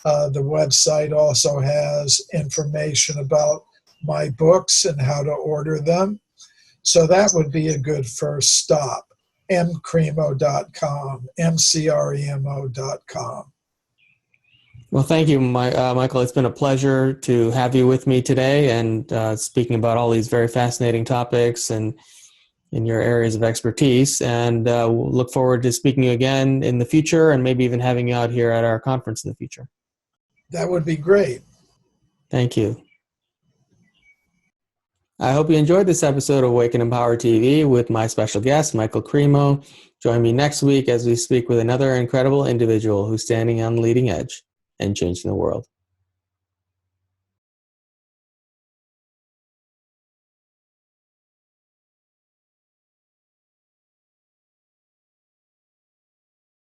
The website also has information about my books and how to order them. So that would be a good first stop, mcremo.com, mcremo.com. Well, thank you, Michael. It's been a pleasure to have you with me today and speaking about all these very fascinating topics and in your areas of expertise. And we'll look forward to speaking to you again in the future and maybe even having you out here at our conference in the future. That would be great. Thank you. I hope you enjoyed this episode of Awaken Empower TV with my special guest, Michael Cremo. Join me next week as we speak with another incredible individual who's standing on the leading edge and changing the world.